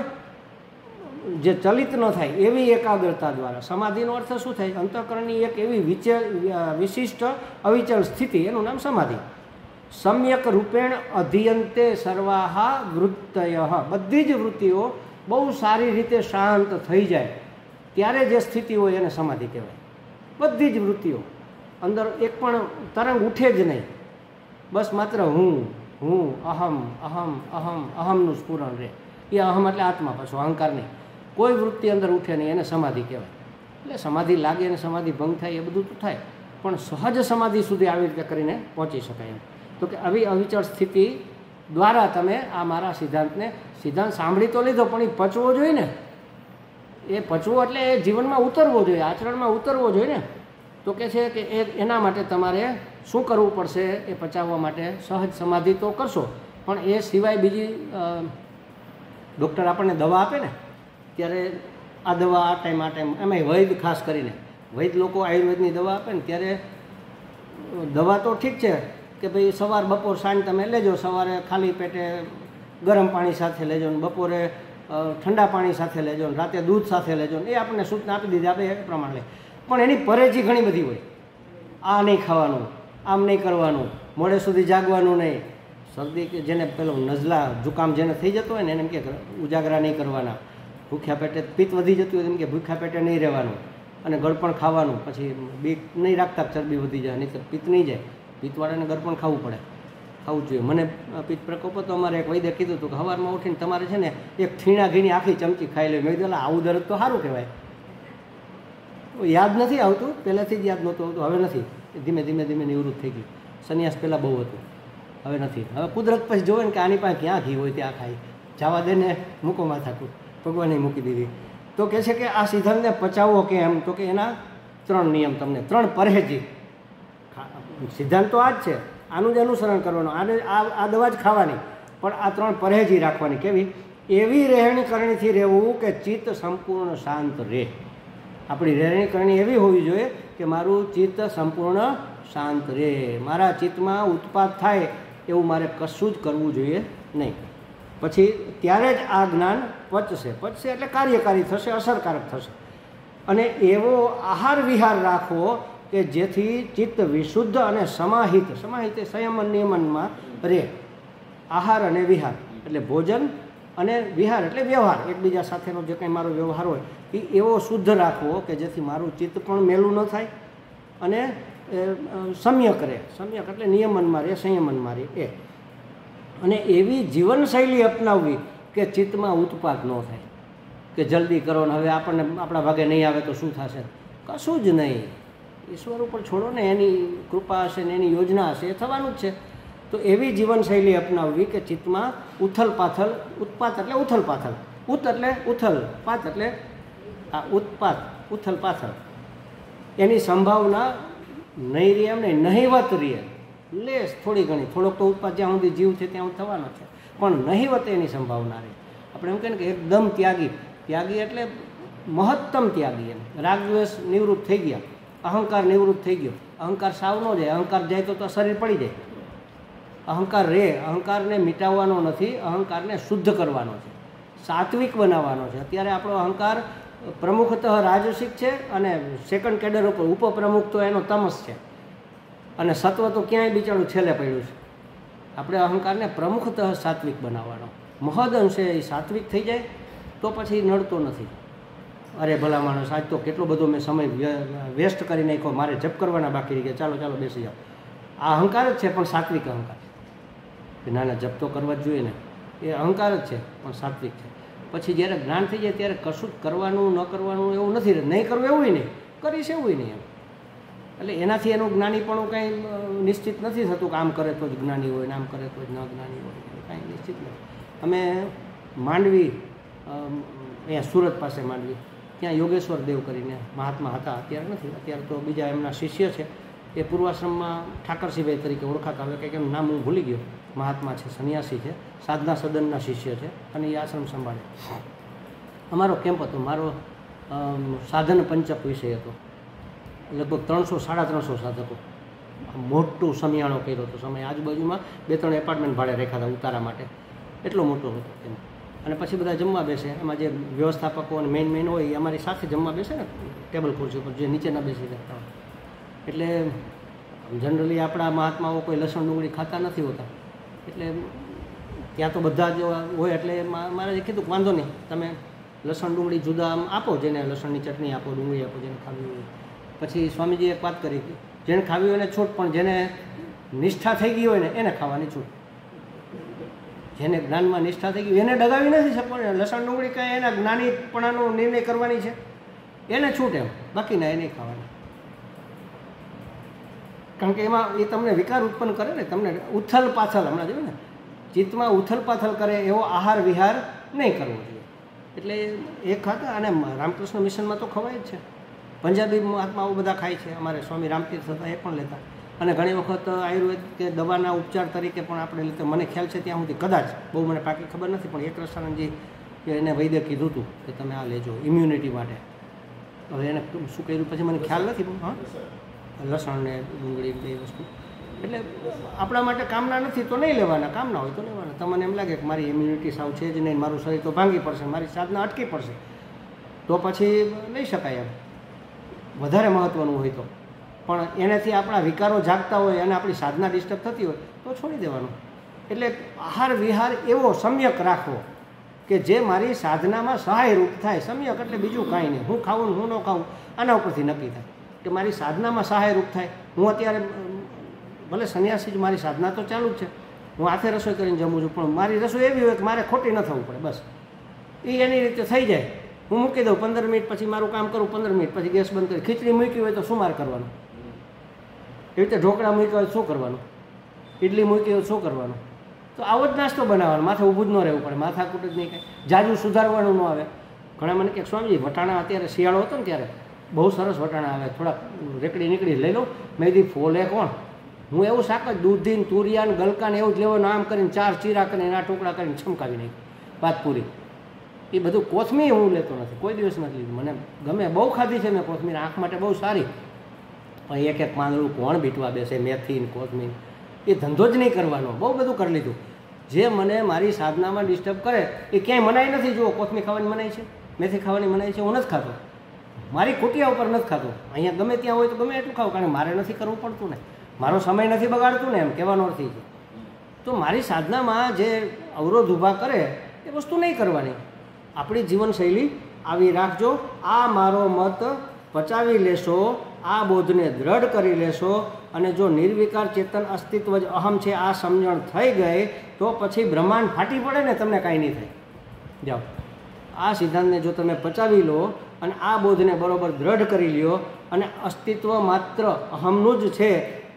જે ચલિત ન થાય એવી એકાગ્રતા દ્વારા. સમાધિનો અર્થ શું થાય? અંતઃકરણની એક એવી વિશિષ્ટ અવિચળ સ્થિતિ, એનું નામ સમાધિ. સમ્યક રૂપેણ અધિયંતે સર્વાહા વૃત્તય, બધી જ વૃત્તિઓ બહુ સારી રીતે શાંત થઈ જાય ત્યારે જે સ્થિતિ હોય એને સમાધિ કહેવાય. બધી જ વૃત્તિઓ અંદર એક પણ તરંગ ઉઠે જ નહીં, બસ માત્ર હું, અહમ, અહમ, અહમ, અહમનું સ્ફુરણ રહે. એ અહમ એટલે આત્મા, પાછો અહંકાર નહીં. કોઈ વૃત્તિ અંદર ઉઠે નહીં, એને સમાધિ કહેવાય. એટલે સમાધિ લાગે અને સમાધિ ભંગ થાય એ બધું તો થાય, પણ સહજ સમાધિ સુધી આવી રીતે કરીને પહોંચી શકાય. તો કે આવી અવિચળ સ્થિતિ દ્વારા તમે આ મારા સિદ્ધાંત સાંભળી તો લીધો, પણ એ પચવો જોઈએ ને. એ પચવો એટલે એ જીવનમાં ઉતરવો જોઈએ, આચરણમાં ઉતરવો જોઈએ ને. તો કે છે કે એના માટે તમારે શું કરવું પડશે? એ પચાવવા માટે સહજ સમાધિ તો કરશો, પણ એ સિવાય બીજી ડૉક્ટર આપણને દવા આપે ને ત્યારે આ દવા આ ટાઈમ, એમાંય વૈદ ખાસ કરીને વૈદ લોકો આયુર્વેદની દવા આપે ને ત્યારે દવા તો ઠીક છે કે ભાઈ સવાર બપોર સાંજ તમે લેજો. સવારે ખાલી પેટે ગરમ પાણી સાથે લેજો ને બપોરે ઠંડા પાણી સાથે લેજો ને રાતે દૂધ સાથે લેજો ને, એ આપણને સૂચના આપી દીધી, આપણે એ પ્રમાણે લે. પણ એની પરેજી ઘણી બધી હોય. આ નહીં ખાવાનું, આમ નહીં કરવાનું, મોડે સુધી જાગવાનું નહીં. શરદી કે જેને પેલો નઝલા જુકામ જેને થઈ જતો હોય ને એને એમ કે ઉજાગરા નહીં કરવાના. ભૂખ્યા પેટે પિત્ત વધી જતું હોય એમ કે ભૂખ્યા પેટે નહીં રહેવાનું, અને ગળપણ ખાવાનું. પછી બીક નહીં રાખતા ચરબી વધી જાય, નહીં તો પિત્ત નહીં જાય. પિત્તવાળાને ગળપણ ખાવું પડે, ખાવું જોઈએ. મને પિત્ત પ્રકોપ હતો, અમારે એક વૈદ્ય કીધું હતું કે સવારમાં ઉઠીને તમારે છે ને એક થીણા ઘીની આખી ચમચી ખાઈ લે. મેં કીધું આવું દરદ તો સારું કહેવાય. યાદ નથી આવતું, પહેલાંથી જ યાદ નહોતું આવતું, હવે નથી. ધીમે ધીમે ધીમે નિવૃત્ત થઈ ગયું. સંન્યાસ પહેલાં બહુ હતું, હવે નથી. હવે કુદરત પછી જોવે ને કે આની પાસે ક્યાં ઘી હોય ત્યાં ખાય, જવા દે ને, મૂકો માથાકૂટ, ભગવાને મૂકી દીધી. તો કહે છે કે આ સિદ્ધાંતને પચાવવો કેમ? તો કે એના 3 નિયમ તમને, 3 પરહેજી. સિદ્ધાંત તો આ જ છે, આનું જ અનુસરણ કરવાનું, આ દવા જ ખાવાની, પણ આ 3 પરહેજી રાખવાની. કેવી? એવી રહેણી કરણીથી રહેવું કે ચિત્ત સંપૂર્ણ શાંત રહે. આપણી રહેણીકરણી એવી હોવી જોઈએ કે મારું ચિત્ત સંપૂર્ણ શાંત રહે, મારા ચિત્તમાં ઉત્પાદ થાય એવું મારે કશું જ કરવું જોઈએ નહીં. પછી ત્યારે જ આ જ્ઞાન પચશે. પચશે એટલે કાર્યકારી થશે, અસરકારક થશે. અને એવો આહાર વિહાર રાખવો કે જેથી ચિત્ત વિશુદ્ધ અને સમાહિત, સમાહિત એ સંયમન નિયમનમાં રહે. આહાર અને વિહાર એટલે ભોજન અને વિહાર એટલે વ્યવહાર, એકબીજા સાથેનો જે કંઈ મારો વ્યવહાર હોય એ એવો શુદ્ધ રાખવો કે જેથી મારું ચિત્ત પણ મેલું ન થાય અને સમ્યક રહે. સમ્યક એટલે નિયમનમાં રહે, સંયમનમાં રહે એ. અને એવી જીવનશૈલી અપનાવવી કે ચિત્તમાં ઉત્પાદ ન થાય કે જલ્દી કરો ને હવે આપણને આપણા ભાગે નહીં આવે તો શું થશે. કશું જ નહીં, ઈશ્વર ઉપર છોડો ને, એની કૃપા હશે ને એની યોજના હશે, એ થવાનું જ છે. તો એવી જીવનશૈલી અપનાવવી કે ચિત્તમાં ઉથલ પાથલ, ઉત્પાત એટલે ઉથલ પાથલ, ઉત એટલે ઉથલ, પાત એટલે આ ઉત્પાત, ઉથલ પાથલ, એની સંભાવના નહીં રહે, એમ નહીં, નહિવત રહે. લેસ થોડી ઘણી, થોડોક તો ઉત્પાદ જ્યાં સુધી જીવ છે ત્યાં થવાનો છે, પણ નહિવત એની સંભાવના રહે. આપણે એમ કહીએ કે એકદમ ત્યાગી, ત્યાગી એટલે મહત્તમ ત્યાગી. એમ રાગદ્વેષ નિવૃત્ત થઈ ગયા, અહંકાર નિવૃત્ત થઈ ગયો. અહંકાર સાવ ન જાય, અહંકાર જાય તો શરીર પડી જાય. અહંકાર રહે, અહંકારને મિટાવવાનો નથી, અહંકારને શુદ્ધ કરવાનો છે, સાત્વિક બનાવવાનો છે. અત્યારે આપણો અહંકાર પ્રમુખતઃ રાજસિક છે અને સેકન્ડ કેડર ઉપર ઉપપ્રમુખ તો એનો તમસ છે, અને સત્વ તો ક્યાંય બિચારું છેલ્લે પડ્યું છે. આપણે અહંકારને પ્રમુખતઃ સાત્વિક બનાવવાનો, મહદ અંશે એ સાત્વિક થઈ જાય તો પછી નડતો નથી. અરે ભલા માણસ, આજ તો કેટલો બધો મેં સમય વેસ્ટ કરી નાખ્યો, મારે જપ કરવાના બાકી રહી ગયા, ચાલો ચાલો બેસી જાઓ. આ અહંકાર જ છે પણ સાત્વિક અહંકાર છે. ના ના, જપ તો કરવા જ જોઈએ ને, એ અહંકાર જ છે પણ સાત્વિક છે. પછી જ્યારે જ્ઞાન થઈ જાય ત્યારે કશું જ કરવાનું ન કરવાનું એવું નથી રહે, નહીં કરવું એવું નહીં, કરીશ એવું નહીં. એમ એટલે એનાથી એનું જ્ઞાનીપણું કાંઈ નિશ્ચિત નથી થતું કે આમ કરે તો જ જ્ઞાની હોય ને આમ કરે તો જ ન જ્ઞાની હોય, કાંઈ નિશ્ચિત નથી. અમે માંડવી, અહીંયા સુરત પાસે માંડવી, ત્યાં યોગેશ્વર દેવ કરીને મહાત્મા હતા, અત્યારે નથી, અત્યારે તો બીજા એમના શિષ્ય છે. એ પૂર્વાશ્રમમાં ઠાકરસિંહભાઈ તરીકે ઓળખાતા, હવે કંઈક એમનું નામ હું ભૂલી ગયો. મહાત્મા છે, સંન્યાસી છે, સાધના સદનના શિષ્ય છે અને એ આશ્રમ સંભાળે. અમારો કેમ્પ હતો, મારો સાધન પંચક વિષય હતો. લગભગ 300-350 સાધકો, મોટું સમિયાણો કર્યો હતો. સમય આજુબાજુમાં 2-3 એપાર્ટમેન્ટ ભાડે રાખ્યા હતા ઉતારા માટે, એટલો મોટો હતો એમ. અને પછી બધા જમવા બેસે, એમાં જે વ્યવસ્થાપકો અને મેઇન હોય એ અમારી સાથે જમવા બેસે ને ટેબલ ખુરશી ઉપર, જે નીચેના બેસી રહેતા હોય. એટલે જનરલી આપણા મહાત્માઓ કોઈ લસણ ડુંગળી ખાતા નથી હોતા, એટલે ત્યાં તો બધા જ હોય. એટલે મારે કીધું કે વાંધો નહીં, તમે લસણ ડુંગળી જુદા આમ આપો, જેને લસણની ચટણી આપો, ડુંગળી આપો, જેને ખાવી હોય. પછી સ્વામીજીએ એક વાત કરી કે જેને ખાવી હોય એને છૂટ, પણ જેને નિષ્ઠા થઈ ગઈ હોય ને એને ખાવાની છૂટ. જેને જ્ઞાનમાં નિષ્ઠા થઈ ગઈ એને ડગાવી નથી શકવાની. લસણ ડુંગળી કાંઈ એના જ્ઞાનીપણાનો નિર્ણય કરવાની છે, એને છૂટ એમ, બાકીના એ નહીં ખાવાની. કારણ કે એમાં એ તમને વિકાર ઉત્પન્ન કરે ને, તમને ઉથલ પાથલ, હમણાં જોયું ને, ચિત્તમાં ઉથલ પાથલ કરે એવો આહાર વિહાર નહીં કરવો જોઈએ. એટલે એ ખાતા, અને રામકૃષ્ણ મિશનમાં તો ખવાય જ છે. પંજાબી મહાત્માઓ બધા ખાય છે, અમારે સ્વામી રામતીર્થ હતા એ પણ લેતા. અને ઘણી વખત આયુર્વેદ કે દવાના ઉપચાર તરીકે પણ આપણે લેતા. મને ખ્યાલ છે ત્યાં સુધી, કદાચ બહુ મને પાકી ખબર નથી, પણ એક રસાનંદજી એને વૈદ્ય કીધું હતું કે તમે આ લેજો ઇમ્યુનિટી માટે. હવે એને શું કર્યું પછી મને ખ્યાલ નથી. હા, લસણ ને ડુંગળી બે વસ્તુ એટલે આપણા માટે કામના નથી તો નહીં લેવાના, કામના હોય તો લેવાના. તમને એમ લાગે કે મારી ઇમ્યુનિટી સાવ છે જ નહીં, મારું શરીર તો ભાંગી પડશે, મારી સાધના અટકી પડશે, તો પછી લઈ શકાય એમ, વધારે મહત્ત્વનું હોય તો. પણ એનાથી આપણા વિકારો જાગતા હોય અને આપણી સાધના ડિસ્ટર્બ થતી હોય તો છોડી દેવાનું. એટલે આહાર વિહાર એવો સમ્યક રાખવો કે જે મારી સાધનામાં સહાયરૂપ થાય. સમ્યક એટલે બીજું કાંઈ નહીં, હું ખાવું ને હું ન ખાવું આના ઉપરથી નક્કી થાય કે મારી સાધનામાં સહાયરૂપ થાય. હું અત્યારે ભલે સંન્યાસી જ, મારી સાધના તો ચાલુ જ છે, હું હાથે રસોઈ કરીને જમું છું, પણ મારી રસોઈ એવી હોય કે મારે ખોટી ન થવું પડે, બસ એ એની રીતે થઈ જાય. હું મૂકી દઉં 15 મિનિટ પછી મારું કામ કરું, 15 મિનિટ પછી ગેસ બંધ કરી. ખીચડી મૂકી હોય તો શું મારે કરવાનું? એવી રીતે ઢોકળા મૂક્યા હોય શું કરવાનું? ઇડલી મૂકી હોય શું કરવાનું? તો આવો જ નાસ્તો બનાવવાનો, માથે ઊભું જ ન રહેવું પડે, માથાકૂટ જ નહીં, કાંઈ જાજુ સુધારવાનું ન આવે. ઘણા મને કે સ્વામીજી વટાણા, અત્યારે શિયાળો હતો ને ત્યારે બહુ સરસ વટાણા આવે, થોડાક રેકડી નીકળી લઈ લો. મેં કીધું ફોલે કોણ, હું એવું શાક જ દૂધીને તુરિયા ને ગલકા ને એવું જ લેવાનું, આમ કરીને 4 ચીરા કરીને એના ટુકડા કરીને છમકાવી નાખી, વાત પૂરી. એ બધું કોથમીર હું લેતો નથી, કોઈ દિવસ નથી લીધું. મને ગમે, બહુ ખાધી છે મેં કોથમીર, આંખ માટે બહુ સારી. પણ એક એક પાંદડું કોણ બીટવા બેસે, મેથી ને કોથમીર, એ ધંધો જ નહીં કરવાનો. બહુ બધું કરી લીધું. જે મને મારી સાધનામાં ડિસ્ટર્બ કરે એ ક્યાંય મનાઈ નથી. જુઓ, કોથમીર ખાવાની મનાઈ છે, મેથી ખાવાની મનાઈ છે, હું નથી ખાતો. મારી કુટિયા ઉપર નથી ખાતો. અહીંયા ગમે ત્યાં હોય તો ગમે એટલું ખાવું, કારણ કે મારે નથી કરવું પડતું ને, મારો સમય નથી બગાડતું ને, એમ કહેવાનો અર્થ છે. તો મારી સાધનામાં જે અવરોધ ઊભા કરે એ વસ્તુ નહીં કરવાની. આપણી જીવનશૈલી આવી રાખજો. આ મારો મત પચાવી લેશો, આ બોધને દ્રઢ કરી લેશો, અને જો નિર્વિકાર ચેતન અસ્તિત્વ જ અહમ છે આ સમજણ થઈ ગઈ તો પછી બ્રહ્માંડ ફાટી પડે ને તમને કાંઈ નહીં થાય. જાઓ, આ સિદ્ધાંતને જો તમે પચાવી લો અને આ બોધને બરાબર દ્રઢ કરી લ્યો, અને અસ્તિત્વ માત્ર અહમનું જ છે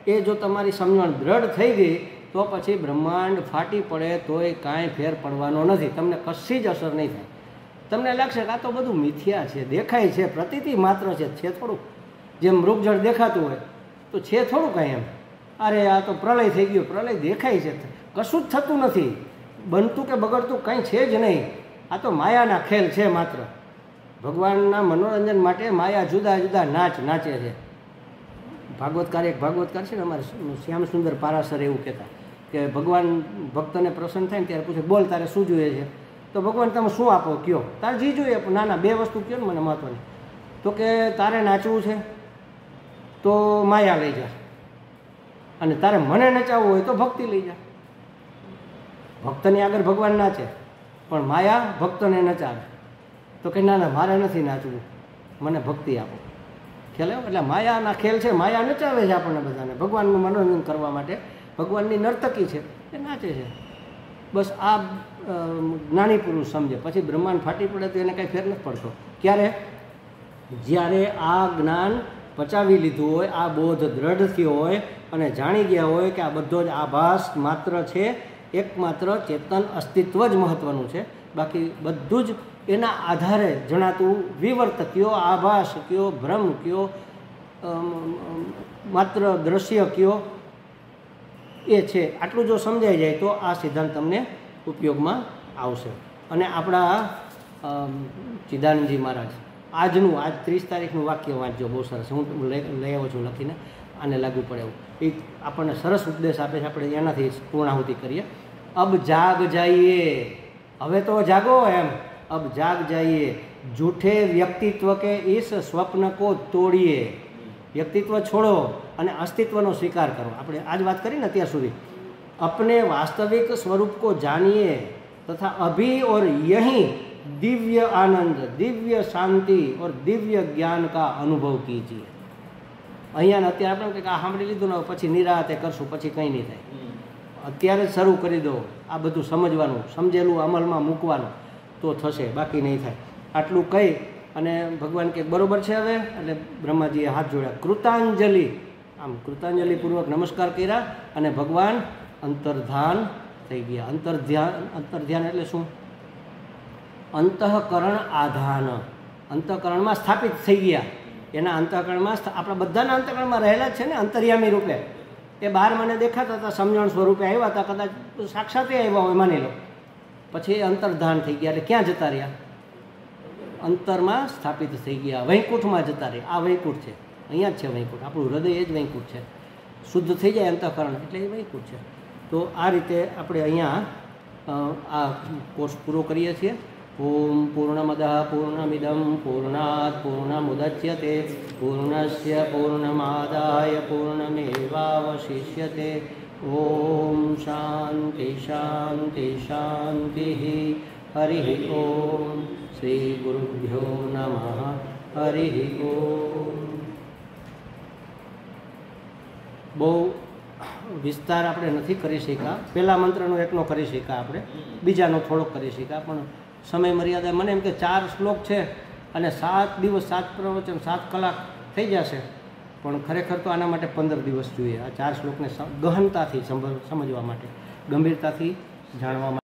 એ જો તમારી સમજણ દ્રઢ થઈ ગઈ તો પછી બ્રહ્માંડ ફાટી પડે તોય કાંઈ ફેર પડવાનો નથી. તમને કશી જ અસર નહીં થાય. તમને લાગશે કે આ તો બધું મિથ્યા છે, દેખાય છે, પ્રતીતિ માત્ર છે થોડુંક. જેમ મૃગજળ દેખાતું હોય તો છે થોડું કાંઈ એમ. અરે આ તો પ્રલય થઈ ગયો, પ્રલય દેખાય છે, કશું જ થતું નથી, બનતું કે બગડતું કંઈ છે જ નહીં. આ તો માયાના ખેલ છે માત્ર. ભગવાનના મનોરંજન માટે માયા જુદા જુદા નાચે છે. ભાગવતકાર, એક ભાગવતકાર છે ને અમારે શ્યામ સુંદર પારાસર, એવું કહેતા કે ભગવાન ભક્તને પ્રસન્ન થાય ને ત્યારે પૂછે, બોલ તારે શું જોઈએ છે? તો ભગવાન તમે શું આપો કયો, તારે જે જોઈએ. ના ના, બે વસ્તુ કહો ને મને મહત્વની. તો કે તારે નાચવું છે તો માયા લઈ જા, અને તારે મને નચાવવું હોય તો ભક્તિ લઈ જા. ભક્તની આગળ ભગવાન નાચે પણ માયા ભક્તને નચાવે. તો કે ના ના, મારે નથી નાચવું, મને ભક્તિ આપો. ખ્યાલ આવ્યો? એટલે માયાના ખેલ છે, માયા નચાવે છે આપણને બધાને ભગવાનનું મનોરંજન કરવા માટે. ભગવાનની નર્તકી છે, એ નાચે છે. બસ આ જ્ઞાની પુરુષ સમજે. પછી બ્રહ્માંડ ફાટી પડે તો એને કાંઈ ફેર નથી પડતો. ક્યારે? જ્યારે આ જ્ઞાન પચાવી લીધું હોય, આ બોધ દ્રઢ થયો હોય અને જાણી ગયા હોય કે આ બધો જ આભાસ માત્ર છે, એકમાત્ર ચેતન અસ્તિત્વ જ મહત્ત્વનું છે. બાકી બધું જ એના આધારે જણાતું વિવર્ત કયો, આભાસ કયો, ભ્રમ કયો, માત્ર દ્રશ્ય કયો, એ છે. આટલું જો સમજાઈ જાય તો આ સિદ્ધાંત તમને ઉપયોગમાં આવશે. અને આપણા ચિદાનંદજી મહારાજ આજ 30 તારીખનું વાક્ય વાંચજો, બહુ સરસ. હું લઈ આવ્યો છું લખીને, આને લાગુ પડે એવું. એ આપણને સરસ ઉપદેશ આપે છે. આપણે એનાથી પૂર્ણાહુતિ કરીએ. અબ જાગ જાઈએ, હવે તો જાગો એમ. અબ જાગ જાઈએ, જૂઠે વ્યક્તિત્વ કે ઇસ સ્વપ્ન કો તોડીએ. વ્યક્તિત્વ છોડો અને અસ્તિત્વનો સ્વીકાર કરો. આપણે આજ વાત કરી ને અત્યાર સુધી. अपने वास्तविक स्वरूप को जानिए तथा अभी और यहीं दिव्य आनंद, दिव्य शांति और दिव्य ज्ञान का अनुभव कीजिए. અહીંયા અત્યારે આપણે કંઈક આ સાંભળી લીધું ને પછી નિરાતે કરશું, પછી કંઈ નહીં થાય. અત્યારે જ શરૂ કરી દો આ બધું સમજવાનું, સમજેલું અમલમાં મૂકવાનું, તો થશે, બાકી નહીં થાય. આટલું કહી અને ભગવાન કે બરોબર છે હવે. એટલે બ્રહ્માજીએ હાથ જોડ્યા, કૃતાંજલિ, આમ કૃતાંજલિપૂર્વક નમસ્કાર કર્યા અને ભગવાન અંતર્ધાન થઈ ગયા. અંતર્ધ્યાન એટલે શું? અંતઃકરણ આધાન, અંતઃકરણમાં સ્થાપિત થઈ ગયા. એના અંતઃકરણમાં આપણા બધાના અંતઃકરણમાં રહેલા જ છે ને અંતર્યામી રૂપે. એ બહાર મને દેખાતા હતા, સમજણ સ્વરૂપે આવ્યા હતા, કદાચ સાક્ષાતે આવ્યા હોય માની લો. પછી અંતર્ધાન થઈ ગયા. એટલે ક્યાં જતા રહ્યા? અંતરમાં સ્થાપિત થઈ ગયા, વૈકુંઠમાં જતા રહ્યા. આ વૈકુંઠ છે, અહીંયા જ છે વૈકુંઠ. આપણું હૃદય એ જ વૈકુંઠ છે. શુદ્ધ થઈ જાય અંતઃકરણ એટલે એ વૈકુંઠ છે. તો આ રીતે આપણે અહીંયા આ કોર્સ પૂરો કરીએ છીએ. ઓમ પૂર્ણમદ પૂર્ણમિદમ પૂર્ણાત પૂર્ણમુદચ્યતે પૂર્ણસ્ય પૂર્ણમાદાય પૂર્ણમેવાવશિષ્યતે. ઓમ શાંતિ શાંતિ શાંતિ. હરિ ઓમ. શ્રી ગુરુભ્યો નમઃ. હરિ ઓમ. બહુ વિસ્તાર આપણે નથી કરી શક્યા. પહેલા મંત્રનો એકનો કરી શક્યા આપણે, બીજાનો થોડોક કરી શક્યા, પણ સમય મર્યાદા. મને એમ કે 4 શ્લોક છે અને 7 દિવસ 7 પ્રવચન 7 કલાક થઈ જશે, પણ ખરેખર તો આના માટે 15 દિવસ જોઈએ. આ 4 શ્લોકને ગહનતાથી સમજવા માટે, ગંભીરતાથી જાણવા માટે.